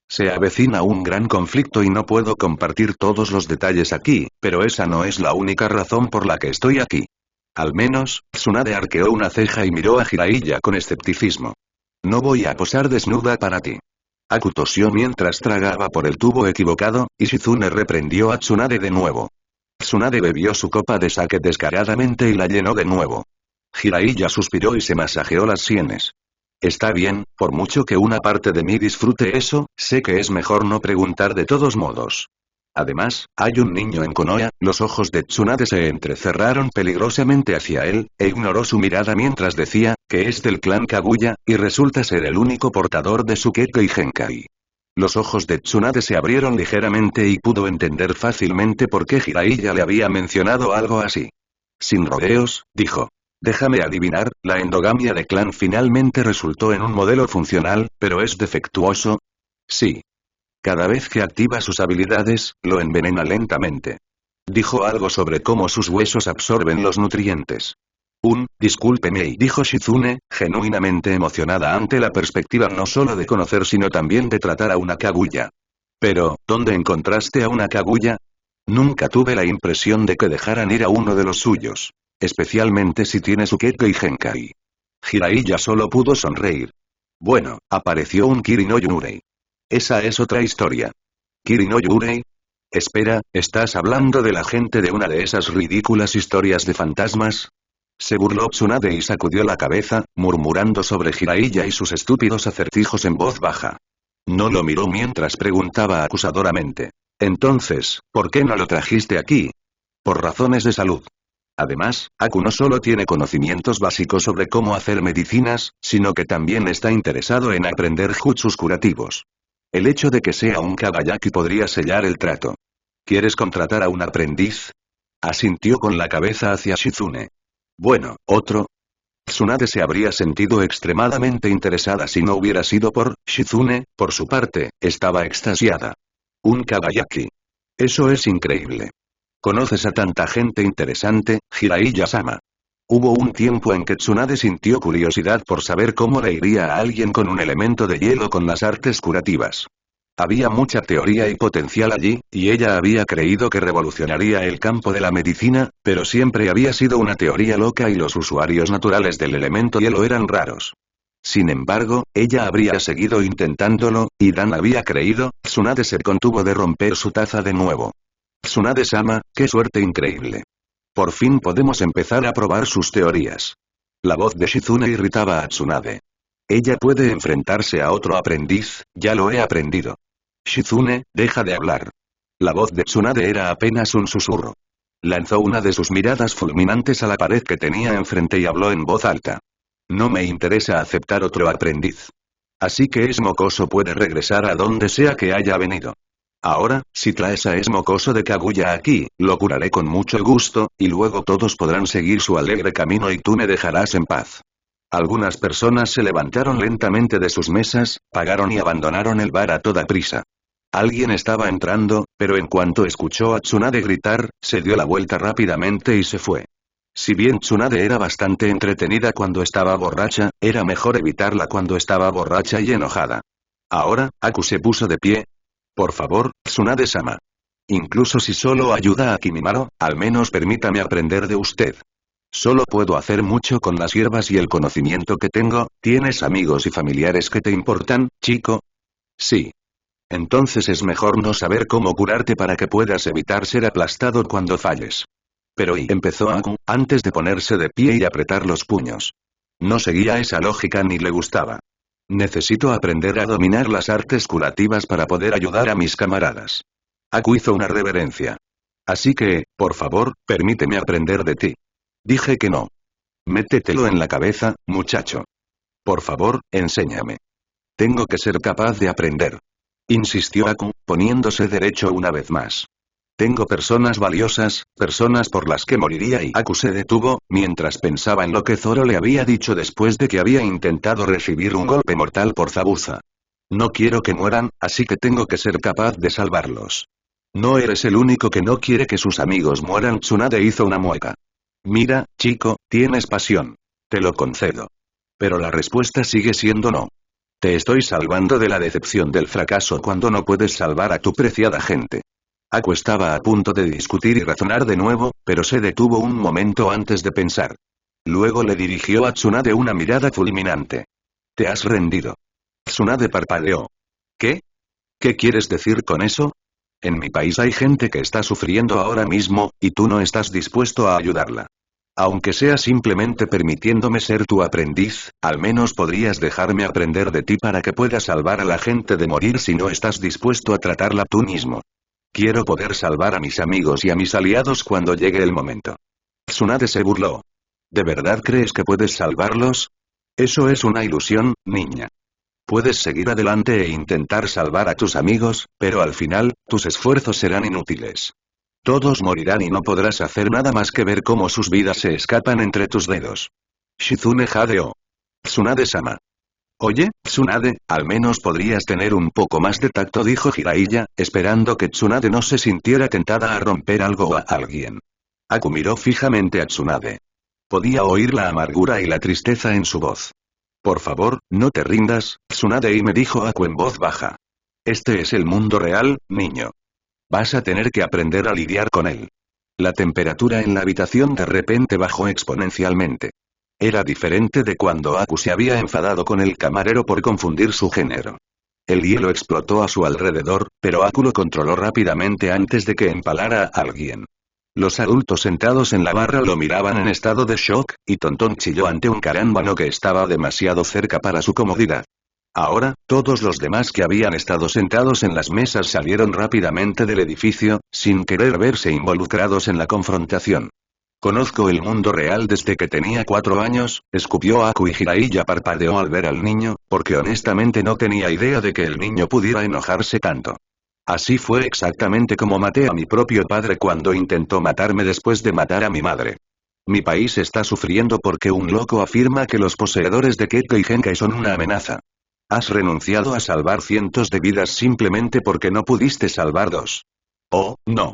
Se avecina un gran conflicto y no puedo compartir todos los detalles aquí, pero esa no es la única razón por la que estoy aquí. Al menos, Tsunade arqueó una ceja y miró a Jiraiya con escepticismo. No voy a posar desnuda para ti. Aku tosió mientras tragaba por el tubo equivocado, y Shizune reprendió a Tsunade de nuevo. Tsunade bebió su copa de sake descaradamente y la llenó de nuevo. Jiraiya suspiró y se masajeó las sienes. Está bien, por mucho que una parte de mí disfrute eso, sé que es mejor no preguntar de todos modos. Además, hay un niño en Konoha, los ojos de Tsunade se entrecerraron peligrosamente hacia él, e ignoró su mirada mientras decía, que es del clan Kaguya, y resulta ser el único portador de Sukeke y Genkai. Los ojos de Tsunade se abrieron ligeramente y pudo entender fácilmente por qué Jiraiya le había mencionado algo así. Sin rodeos, dijo. Déjame adivinar, la endogamia de clan finalmente resultó en un modelo funcional, pero es defectuoso. Sí. Cada vez que activa sus habilidades, lo envenena lentamente. Dijo algo sobre cómo sus huesos absorben los nutrientes. Discúlpeme, dijo Shizune, genuinamente emocionada ante la perspectiva no solo de conocer sino también de tratar a una Kaguya. Pero, ¿dónde encontraste a una Kaguya? Nunca tuve la impresión de que dejaran ir a uno de los suyos. Especialmente si tiene Sukeke y Genkai. Jiraiya solo pudo sonreír. Bueno, apareció un Kiri no Yurei. Esa es otra historia. ¿Kiri no Yurei? Espera, ¿estás hablando de la gente de una de esas ridículas historias de fantasmas? Se burló Tsunade y sacudió la cabeza, murmurando sobre Jiraiya y sus estúpidos acertijos en voz baja. No lo miró mientras preguntaba acusadoramente. Entonces, ¿por qué no lo trajiste aquí? Por razones de salud. Además, Aku no solo tiene conocimientos básicos sobre cómo hacer medicinas, sino que también está interesado en aprender jutsus curativos. El hecho de que sea un Kagayaki podría sellar el trato. ¿Quieres contratar a un aprendiz? Asintió con la cabeza hacia Shizune. Bueno, ¿otro? Tsunade se habría sentido extremadamente interesada si no hubiera sido por Shizune, por su parte, estaba extasiada. Un Kagayaki. Eso es increíble. ¿Conoces a tanta gente interesante, Jiraiya-sama? Hubo un tiempo en que Tsunade sintió curiosidad por saber cómo le iría a alguien con un elemento de hielo con las artes curativas. Había mucha teoría y potencial allí, y ella había creído que revolucionaría el campo de la medicina, pero siempre había sido una teoría loca y los usuarios naturales del elemento hielo eran raros. Sin embargo, ella habría seguido intentándolo, y Dan había creído. Tsunade se contuvo de romper su taza de nuevo. Tsunade-sama, qué suerte increíble. Por fin podemos empezar a probar sus teorías. La voz de Shizune irritaba a Tsunade. Ella puede enfrentarse a otro aprendiz, ya lo he aprendido. Shizune, deja de hablar. La voz de Tsunade era apenas un susurro. Lanzó una de sus miradas fulminantes a la pared que tenía enfrente y habló en voz alta. No me interesa aceptar otro aprendiz. Así que Mokoso puede regresar a donde sea que haya venido. Ahora, si traes a Mokoso de Kaguya aquí, lo curaré con mucho gusto, y luego todos podrán seguir su alegre camino y tú me dejarás en paz. Algunas personas se levantaron lentamente de sus mesas, pagaron y abandonaron el bar a toda prisa. Alguien estaba entrando, pero en cuanto escuchó a Tsunade gritar, se dio la vuelta rápidamente y se fue. Si bien Tsunade era bastante entretenida cuando estaba borracha, era mejor evitarla cuando estaba borracha y enojada. Ahora, Aku se puso de pie. Por favor, Tsunade-sama. Incluso si solo ayuda a Kimimaro, al menos permítame aprender de usted. Solo puedo hacer mucho con las hierbas y el conocimiento que tengo. ¿Tienes amigos y familiares que te importan, chico? Sí. Entonces es mejor no saber cómo curarte para que puedas evitar ser aplastado cuando falles. Pero empezó Aku, antes de ponerse de pie y apretar los puños. No seguía esa lógica ni le gustaba. Necesito aprender a dominar las artes curativas para poder ayudar a mis camaradas. Aku hizo una reverencia. Así que, por favor, permíteme aprender de ti. Dije que no. Métetelo en la cabeza, muchacho. Por favor, enséñame. Tengo que ser capaz de aprender. Insistió Aku, poniéndose derecho una vez más. Tengo personas valiosas, personas por las que moriría y Aku se detuvo, mientras pensaba en lo que Zoro le había dicho después de que había intentado recibir un golpe mortal por Zabuza. No quiero que mueran, así que tengo que ser capaz de salvarlos. No eres el único que no quiere que sus amigos mueran. Tsunade hizo una mueca. Mira, chico, tienes pasión. Te lo concedo. Pero la respuesta sigue siendo no. Te estoy salvando de la decepción del fracaso cuando no puedes salvar a tu preciada gente. Aku estaba a punto de discutir y razonar de nuevo, pero se detuvo un momento antes de pensar. Luego le dirigió a Tsunade una mirada fulminante. ¿Te has rendido? Tsunade parpadeó. ¿Qué? ¿Qué quieres decir con eso? En mi país hay gente que está sufriendo ahora mismo, y tú no estás dispuesto a ayudarla. Aunque sea simplemente permitiéndome ser tu aprendiz, al menos podrías dejarme aprender de ti para que puedas salvar a la gente de morir si no estás dispuesto a tratarla tú mismo. Quiero poder salvar a mis amigos y a mis aliados cuando llegue el momento. Tsunade se burló. ¿De verdad crees que puedes salvarlos? Eso es una ilusión, niña. Puedes seguir adelante e intentar salvar a tus amigos, pero al final, tus esfuerzos serán inútiles. Todos morirán y no podrás hacer nada más que ver cómo sus vidas se escapan entre tus dedos. Shizune jadeó. Tsunade-sama. Oye, Tsunade, al menos podrías tener un poco más de tacto, dijo Jiraiya, esperando que Tsunade no se sintiera tentada a romper algo o a alguien. Aku miró fijamente a Tsunade. Podía oír la amargura y la tristeza en su voz. Por favor, no te rindas, Tsunade, y me dijo Aku en voz baja. Este es el mundo real, niño. Vas a tener que aprender a lidiar con él. La temperatura en la habitación de repente bajó exponencialmente. Era diferente de cuando Aku se había enfadado con el camarero por confundir su género. El hielo explotó a su alrededor, pero Aku lo controló rápidamente antes de que empalara a alguien. Los adultos sentados en la barra lo miraban en estado de shock, y Tonton chilló ante un carámbano que estaba demasiado cerca para su comodidad. Ahora, todos los demás que habían estado sentados en las mesas salieron rápidamente del edificio, sin querer verse involucrados en la confrontación. Conozco el mundo real desde que tenía 4 años, escupió Aku, y Jiraiya parpadeó al ver al niño, porque honestamente no tenía idea de que el niño pudiera enojarse tanto. Así fue exactamente como maté a mi propio padre cuando intentó matarme después de matar a mi madre. Mi país está sufriendo porque un loco afirma que los poseedores de Kekkei Genkai son una amenaza. Has renunciado a salvar cientos de vidas simplemente porque no pudiste salvar 2. Oh, no.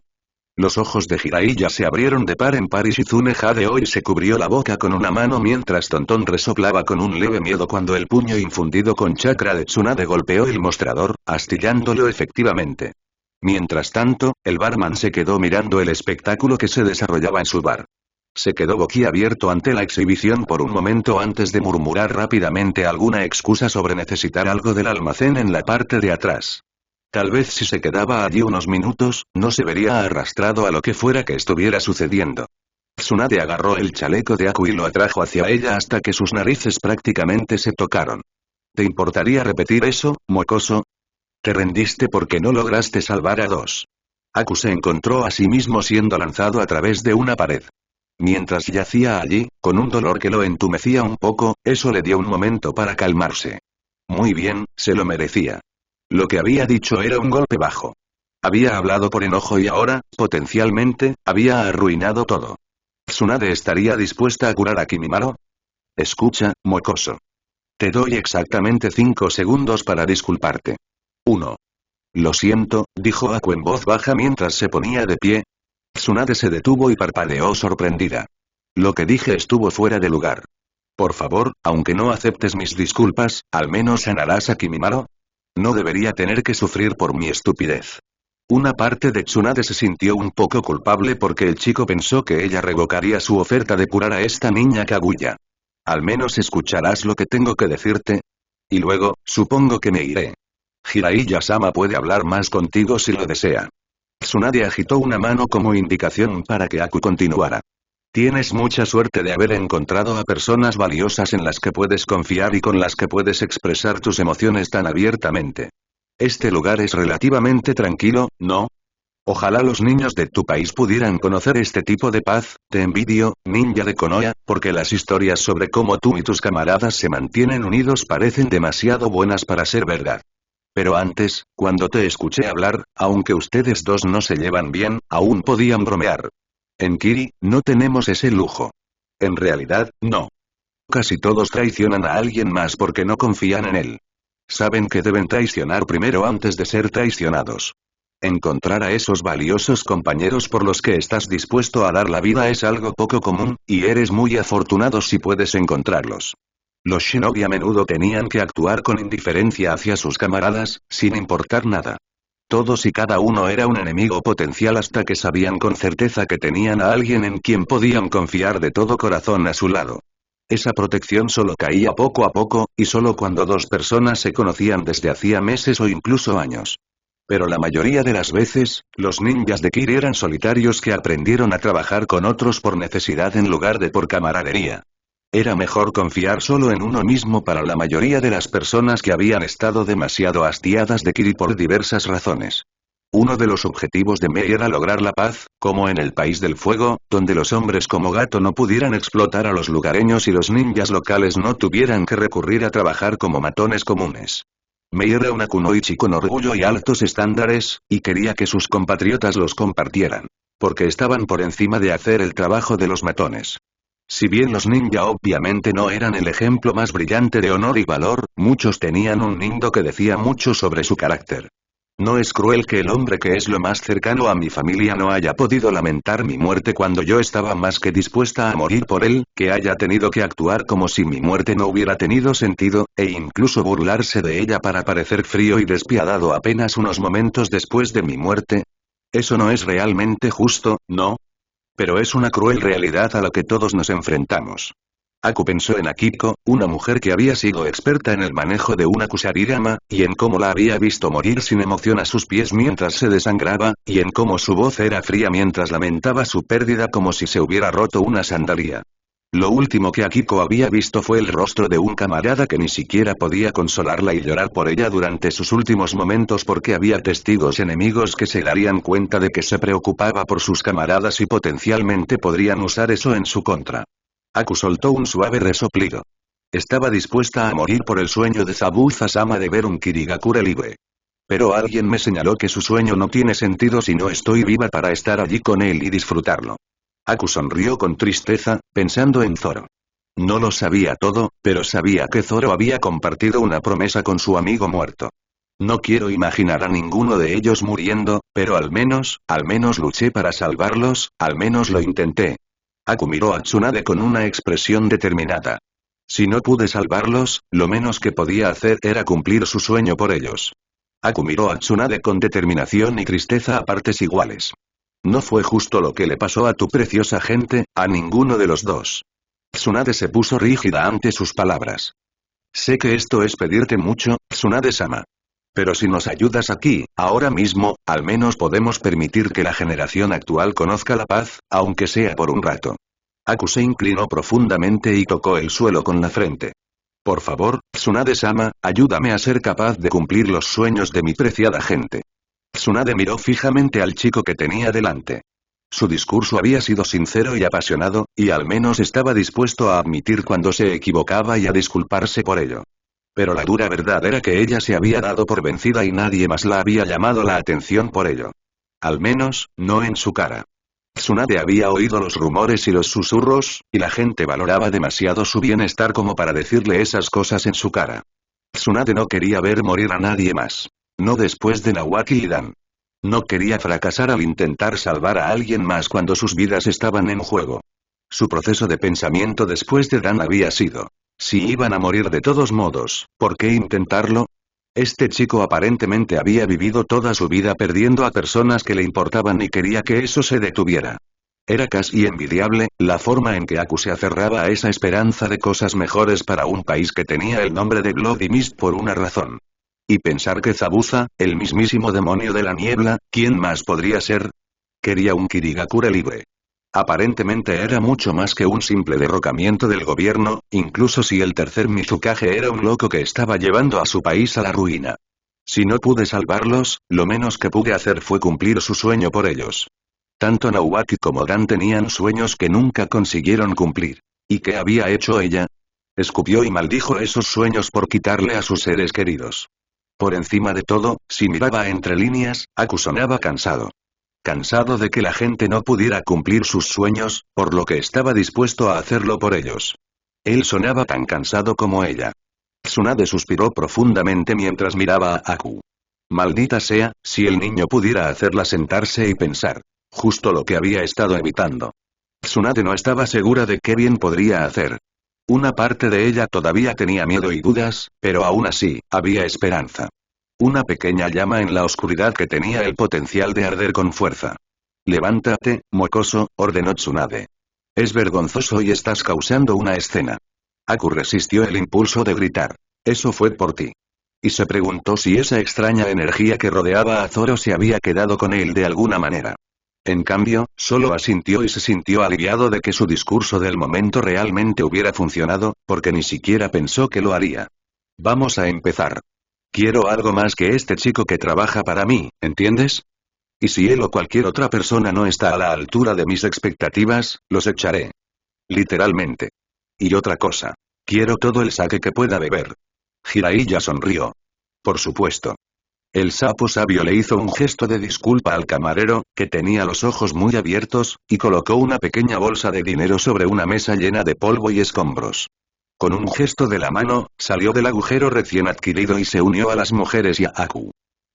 Los ojos de Jiraiya se abrieron de par en par y Shizune Hadeoi se cubrió la boca con una mano mientras Tonton resoplaba con un leve miedo cuando el puño infundido con chakra de Tsunade golpeó el mostrador, astillándolo efectivamente. Mientras tanto, el barman se quedó mirando el espectáculo que se desarrollaba en su bar. Se quedó boquiabierto ante la exhibición por un momento antes de murmurar rápidamente alguna excusa sobre necesitar algo del almacén en la parte de atrás. Tal vez si se quedaba allí unos minutos, no se vería arrastrado a lo que fuera que estuviera sucediendo. Tsunade agarró el chaleco de Aku y lo atrajo hacia ella hasta que sus narices prácticamente se tocaron. ¿Te importaría repetir eso, mocoso? Te rendiste porque no lograste salvar a 2. Aku se encontró a sí mismo siendo lanzado a través de una pared. Mientras yacía allí, con un dolor que lo entumecía un poco, eso le dio un momento para calmarse. Muy bien, se lo merecía. Lo que había dicho era un golpe bajo. Había hablado por enojo y ahora, potencialmente, había arruinado todo. ¿Tsunade estaría dispuesta a curar a Kimimaro? Escucha, mocoso. Te doy exactamente 5 segundos para disculparte. 1. Lo siento, dijo Aku en voz baja mientras se ponía de pie. Tsunade se detuvo y parpadeó sorprendida. Lo que dije estuvo fuera de lugar. Por favor, aunque no aceptes mis disculpas, ¿al menos sanarás a Kimimaro? No debería tener que sufrir por mi estupidez. Una parte de Tsunade se sintió un poco culpable porque el chico pensó que ella revocaría su oferta de curar a esta niña Kaguya. Al menos escucharás lo que tengo que decirte. Y luego, supongo que me iré. Jiraiya-sama puede hablar más contigo si lo desea. Tsunade agitó una mano como indicación para que Aku continuara. Tienes mucha suerte de haber encontrado a personas valiosas en las que puedes confiar y con las que puedes expresar tus emociones tan abiertamente. Este lugar es relativamente tranquilo, ¿no? Ojalá los niños de tu país pudieran conocer este tipo de paz. Te envidio, ninja de Konoha, porque las historias sobre cómo tú y tus camaradas se mantienen unidos parecen demasiado buenas para ser verdad. Pero antes, cuando te escuché hablar, aunque ustedes dos no se llevan bien, aún podían bromear. En Kiri, no tenemos ese lujo. En realidad, no. Casi todos traicionan a alguien más porque no confían en él. Saben que deben traicionar primero antes de ser traicionados. Encontrar a esos valiosos compañeros por los que estás dispuesto a dar la vida es algo poco común, y eres muy afortunado si puedes encontrarlos. Los shinobi a menudo tenían que actuar con indiferencia hacia sus camaradas, sin importar nada. Todos y cada uno era un enemigo potencial hasta que sabían con certeza que tenían a alguien en quien podían confiar de todo corazón a su lado. Esa protección solo caía poco a poco, y solo cuando 2 personas se conocían desde hacía meses o incluso años. Pero la mayoría de las veces, los ninjas de Kiri eran solitarios que aprendieron a trabajar con otros por necesidad en lugar de por camaradería. Era mejor confiar solo en uno mismo para la mayoría de las personas que habían estado demasiado hastiadas de Kiri por diversas razones. Uno de los objetivos de Mei era lograr la paz, como en el País del Fuego, donde los hombres como Gato no pudieran explotar a los lugareños y los ninjas locales no tuvieran que recurrir a trabajar como matones comunes. Mei era una kunoichi con orgullo y altos estándares, y quería que sus compatriotas los compartieran. Porque estaban por encima de hacer el trabajo de los matones. Si bien los ninja obviamente no eran el ejemplo más brillante de honor y valor, muchos tenían un nindo que decía mucho sobre su carácter. No es cruel que el hombre que es lo más cercano a mi familia no haya podido lamentar mi muerte cuando yo estaba más que dispuesta a morir por él, que haya tenido que actuar como si mi muerte no hubiera tenido sentido, e incluso burlarse de ella para parecer frío y despiadado apenas unos momentos después de mi muerte. Eso no es realmente justo, ¿no? Pero es una cruel realidad a la que todos nos enfrentamos. Aku pensó en Akiko, una mujer que había sido experta en el manejo de una kusarigama, y en cómo la había visto morir sin emoción a sus pies mientras se desangraba, y en cómo su voz era fría mientras lamentaba su pérdida como si se hubiera roto una sandalia. Lo último que Akiko había visto fue el rostro de un camarada que ni siquiera podía consolarla y llorar por ella durante sus últimos momentos porque había testigos enemigos que se darían cuenta de que se preocupaba por sus camaradas y potencialmente podrían usar eso en su contra. Aku soltó un suave resoplido. Estaba dispuesta a morir por el sueño de Zabuza-sama de ver un Kirigakure libre. Pero alguien me señaló que su sueño no tiene sentido si no estoy viva para estar allí con él y disfrutarlo. Aku sonrió con tristeza, pensando en Zoro. No lo sabía todo, pero sabía que Zoro había compartido una promesa con su amigo muerto. No quiero imaginar a ninguno de ellos muriendo, pero al menos luché para salvarlos, al menos lo intenté. Aku miró a Tsunade con una expresión determinada. Si no pude salvarlos, lo menos que podía hacer era cumplir su sueño por ellos. Aku miró a Tsunade con determinación y tristeza a partes iguales. No fue justo lo que le pasó a tu preciosa gente, a ninguno de los dos. Tsunade se puso rígida ante sus palabras. Sé que esto es pedirte mucho, Tsunade-sama. Pero si nos ayudas aquí, ahora mismo, al menos podemos permitir que la generación actual conozca la paz, aunque sea por un rato. Aku se inclinó profundamente y tocó el suelo con la frente. Por favor, Tsunade-sama, ayúdame a ser capaz de cumplir los sueños de mi preciada gente. Tsunade miró fijamente al chico que tenía delante. Su discurso había sido sincero y apasionado, y al menos estaba dispuesto a admitir cuando se equivocaba y a disculparse por ello. Pero la dura verdad era que ella se había dado por vencida y nadie más la había llamado la atención por ello. Al menos, no en su cara. Tsunade había oído los rumores y los susurros, y la gente valoraba demasiado su bienestar como para decirle esas cosas en su cara. Tsunade no quería ver morir a nadie más. No después de Nawaki y Dan. No quería fracasar al intentar salvar a alguien más cuando sus vidas estaban en juego. Su proceso de pensamiento después de Dan había sido: si iban a morir de todos modos, ¿por qué intentarlo? Este chico aparentemente había vivido toda su vida perdiendo a personas que le importaban y quería que eso se detuviera. Era casi envidiable, la forma en que Aku se aferraba a esa esperanza de cosas mejores para un país que tenía el nombre de Bloody Mist por una razón. Y pensar que Zabuza, el mismísimo demonio de la niebla, ¿quién más podría ser? Quería un Kirigakure libre. Aparentemente era mucho más que un simple derrocamiento del gobierno, incluso si el tercer Mizukage era un loco que estaba llevando a su país a la ruina. Si no pude salvarlos, lo menos que pude hacer fue cumplir su sueño por ellos. Tanto Nawaki como Dan tenían sueños que nunca consiguieron cumplir. ¿Y qué había hecho ella? Escupió y maldijo esos sueños por quitarle a sus seres queridos. Por encima de todo, si miraba entre líneas, Aku sonaba cansado. Cansado de que la gente no pudiera cumplir sus sueños, por lo que estaba dispuesto a hacerlo por ellos. Él sonaba tan cansado como ella. Tsunade suspiró profundamente mientras miraba a Aku. Maldita sea, si el niño pudiera hacerla sentarse y pensar. Justo lo que había estado evitando. Tsunade no estaba segura de qué bien podría hacer. Una parte de ella todavía tenía miedo y dudas, pero aún así, había esperanza. Una pequeña llama en la oscuridad que tenía el potencial de arder con fuerza. Levántate, mocoso, ordenó Tsunade. Es vergonzoso y estás causando una escena. Aku resistió el impulso de gritar. Eso fue por ti. Y se preguntó si esa extraña energía que rodeaba a Zoro se había quedado con él de alguna manera. En cambio, solo asintió y se sintió aliviado de que su discurso del momento realmente hubiera funcionado, porque ni siquiera pensó que lo haría. Vamos a empezar. Quiero algo más que este chico que trabaja para mí, ¿entiendes? Y si él o cualquier otra persona no está a la altura de mis expectativas, los echaré. Literalmente. Y otra cosa. Quiero todo el sake que pueda beber. Jiraiya sonrió. Por supuesto. El sapo sabio le hizo un gesto de disculpa al camarero, que tenía los ojos muy abiertos, y colocó una pequeña bolsa de dinero sobre una mesa llena de polvo y escombros. Con un gesto de la mano, salió del agujero recién adquirido y se unió a las mujeres y a Aku.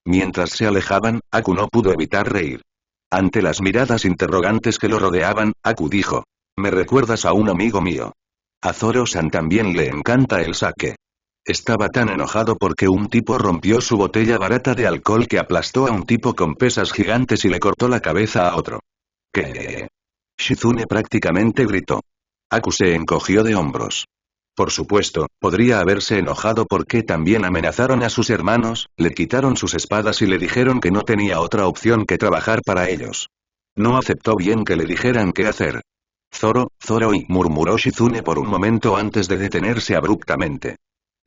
Mientras se alejaban, Aku no pudo evitar reír. Ante las miradas interrogantes que lo rodeaban, Aku dijo: «Me recuerdas a un amigo mío. A Zoro-san también le encanta el sake». Estaba tan enojado porque un tipo rompió su botella barata de alcohol que aplastó a un tipo con pesas gigantes y le cortó la cabeza a otro. ¿Qué? Shizune prácticamente gritó. Aku se encogió de hombros. Por supuesto, podría haberse enojado porque también amenazaron a sus hermanos, le quitaron sus espadas y le dijeron que no tenía otra opción que trabajar para ellos. No aceptó bien que le dijeran qué hacer. Zoro, murmuró Shizune por un momento antes de detenerse abruptamente.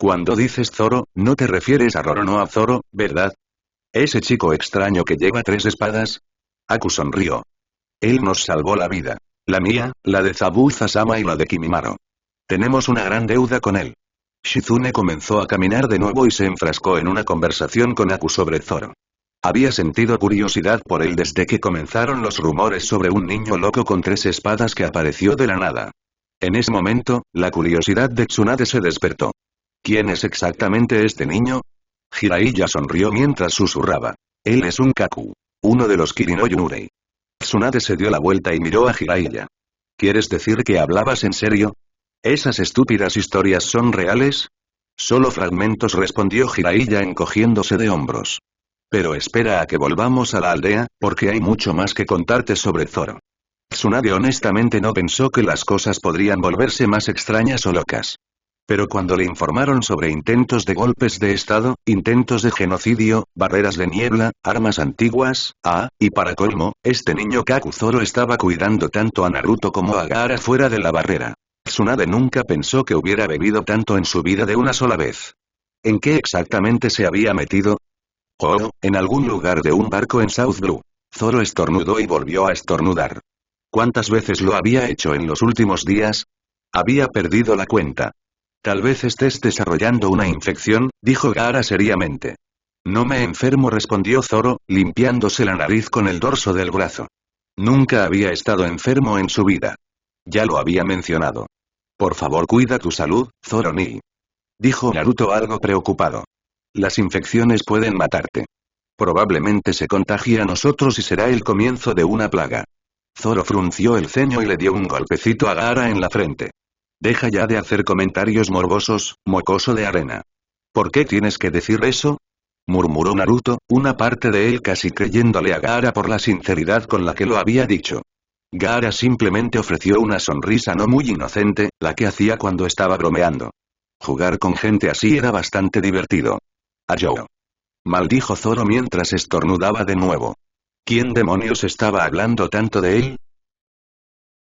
Cuando dices Zoro, no te refieres a Roronoa Zoro, ¿verdad? ¿Ese chico extraño que lleva 3 espadas? Aku sonrió. Él nos salvó la vida. La mía, la de Zabuza-sama y la de Kimimaro. Tenemos una gran deuda con él. Shizune comenzó a caminar de nuevo y se enfrascó en una conversación con Aku sobre Zoro. Había sentido curiosidad por él desde que comenzaron los rumores sobre un niño loco con 3 espadas que apareció de la nada. En ese momento, la curiosidad de Tsunade se despertó. ¿Quién es exactamente este niño? Jiraiya sonrió mientras susurraba. Él es un Kaku. Uno de los Kirino-Yurei. Tsunade se dio la vuelta y miró a Jiraiya. ¿Quieres decir que hablabas en serio? ¿Esas estúpidas historias son reales? Solo fragmentos, respondió Jiraiya encogiéndose de hombros. Pero espera a que volvamos a la aldea, porque hay mucho más que contarte sobre Zoro. Tsunade honestamente no pensó que las cosas podrían volverse más extrañas o locas. Pero cuando le informaron sobre intentos de golpes de estado, intentos de genocidio, barreras de niebla, armas antiguas, y para colmo, este niño Kaku Zoro estaba cuidando tanto a Naruto como a Gaara fuera de la barrera. Tsunade nunca pensó que hubiera bebido tanto en su vida de una sola vez. ¿En qué exactamente se había metido? Oh, en algún lugar de un barco en South Blue. Zoro estornudó y volvió a estornudar. ¿Cuántas veces lo había hecho en los últimos días? Había perdido la cuenta. Tal vez estés desarrollando una infección, dijo Gaara seriamente. No me enfermo, respondió Zoro, limpiándose la nariz con el dorso del brazo. Nunca había estado enfermo en su vida. Ya lo había mencionado. Por favor, cuida tu salud, Zoro ni. Dijo Naruto algo preocupado. Las infecciones pueden matarte. Probablemente se contagie a nosotros y será el comienzo de una plaga. Zoro frunció el ceño y le dio un golpecito a Gaara en la frente. Deja ya de hacer comentarios morbosos, mocoso de arena. ¿Por qué tienes que decir eso? Murmuró Naruto, una parte de él casi creyéndole a Gaara por la sinceridad con la que lo había dicho. Gaara simplemente ofreció una sonrisa no muy inocente, la que hacía cuando estaba bromeando. Jugar con gente así era bastante divertido. Ayo. Maldijo Zoro mientras estornudaba de nuevo. ¿Quién demonios estaba hablando tanto de él?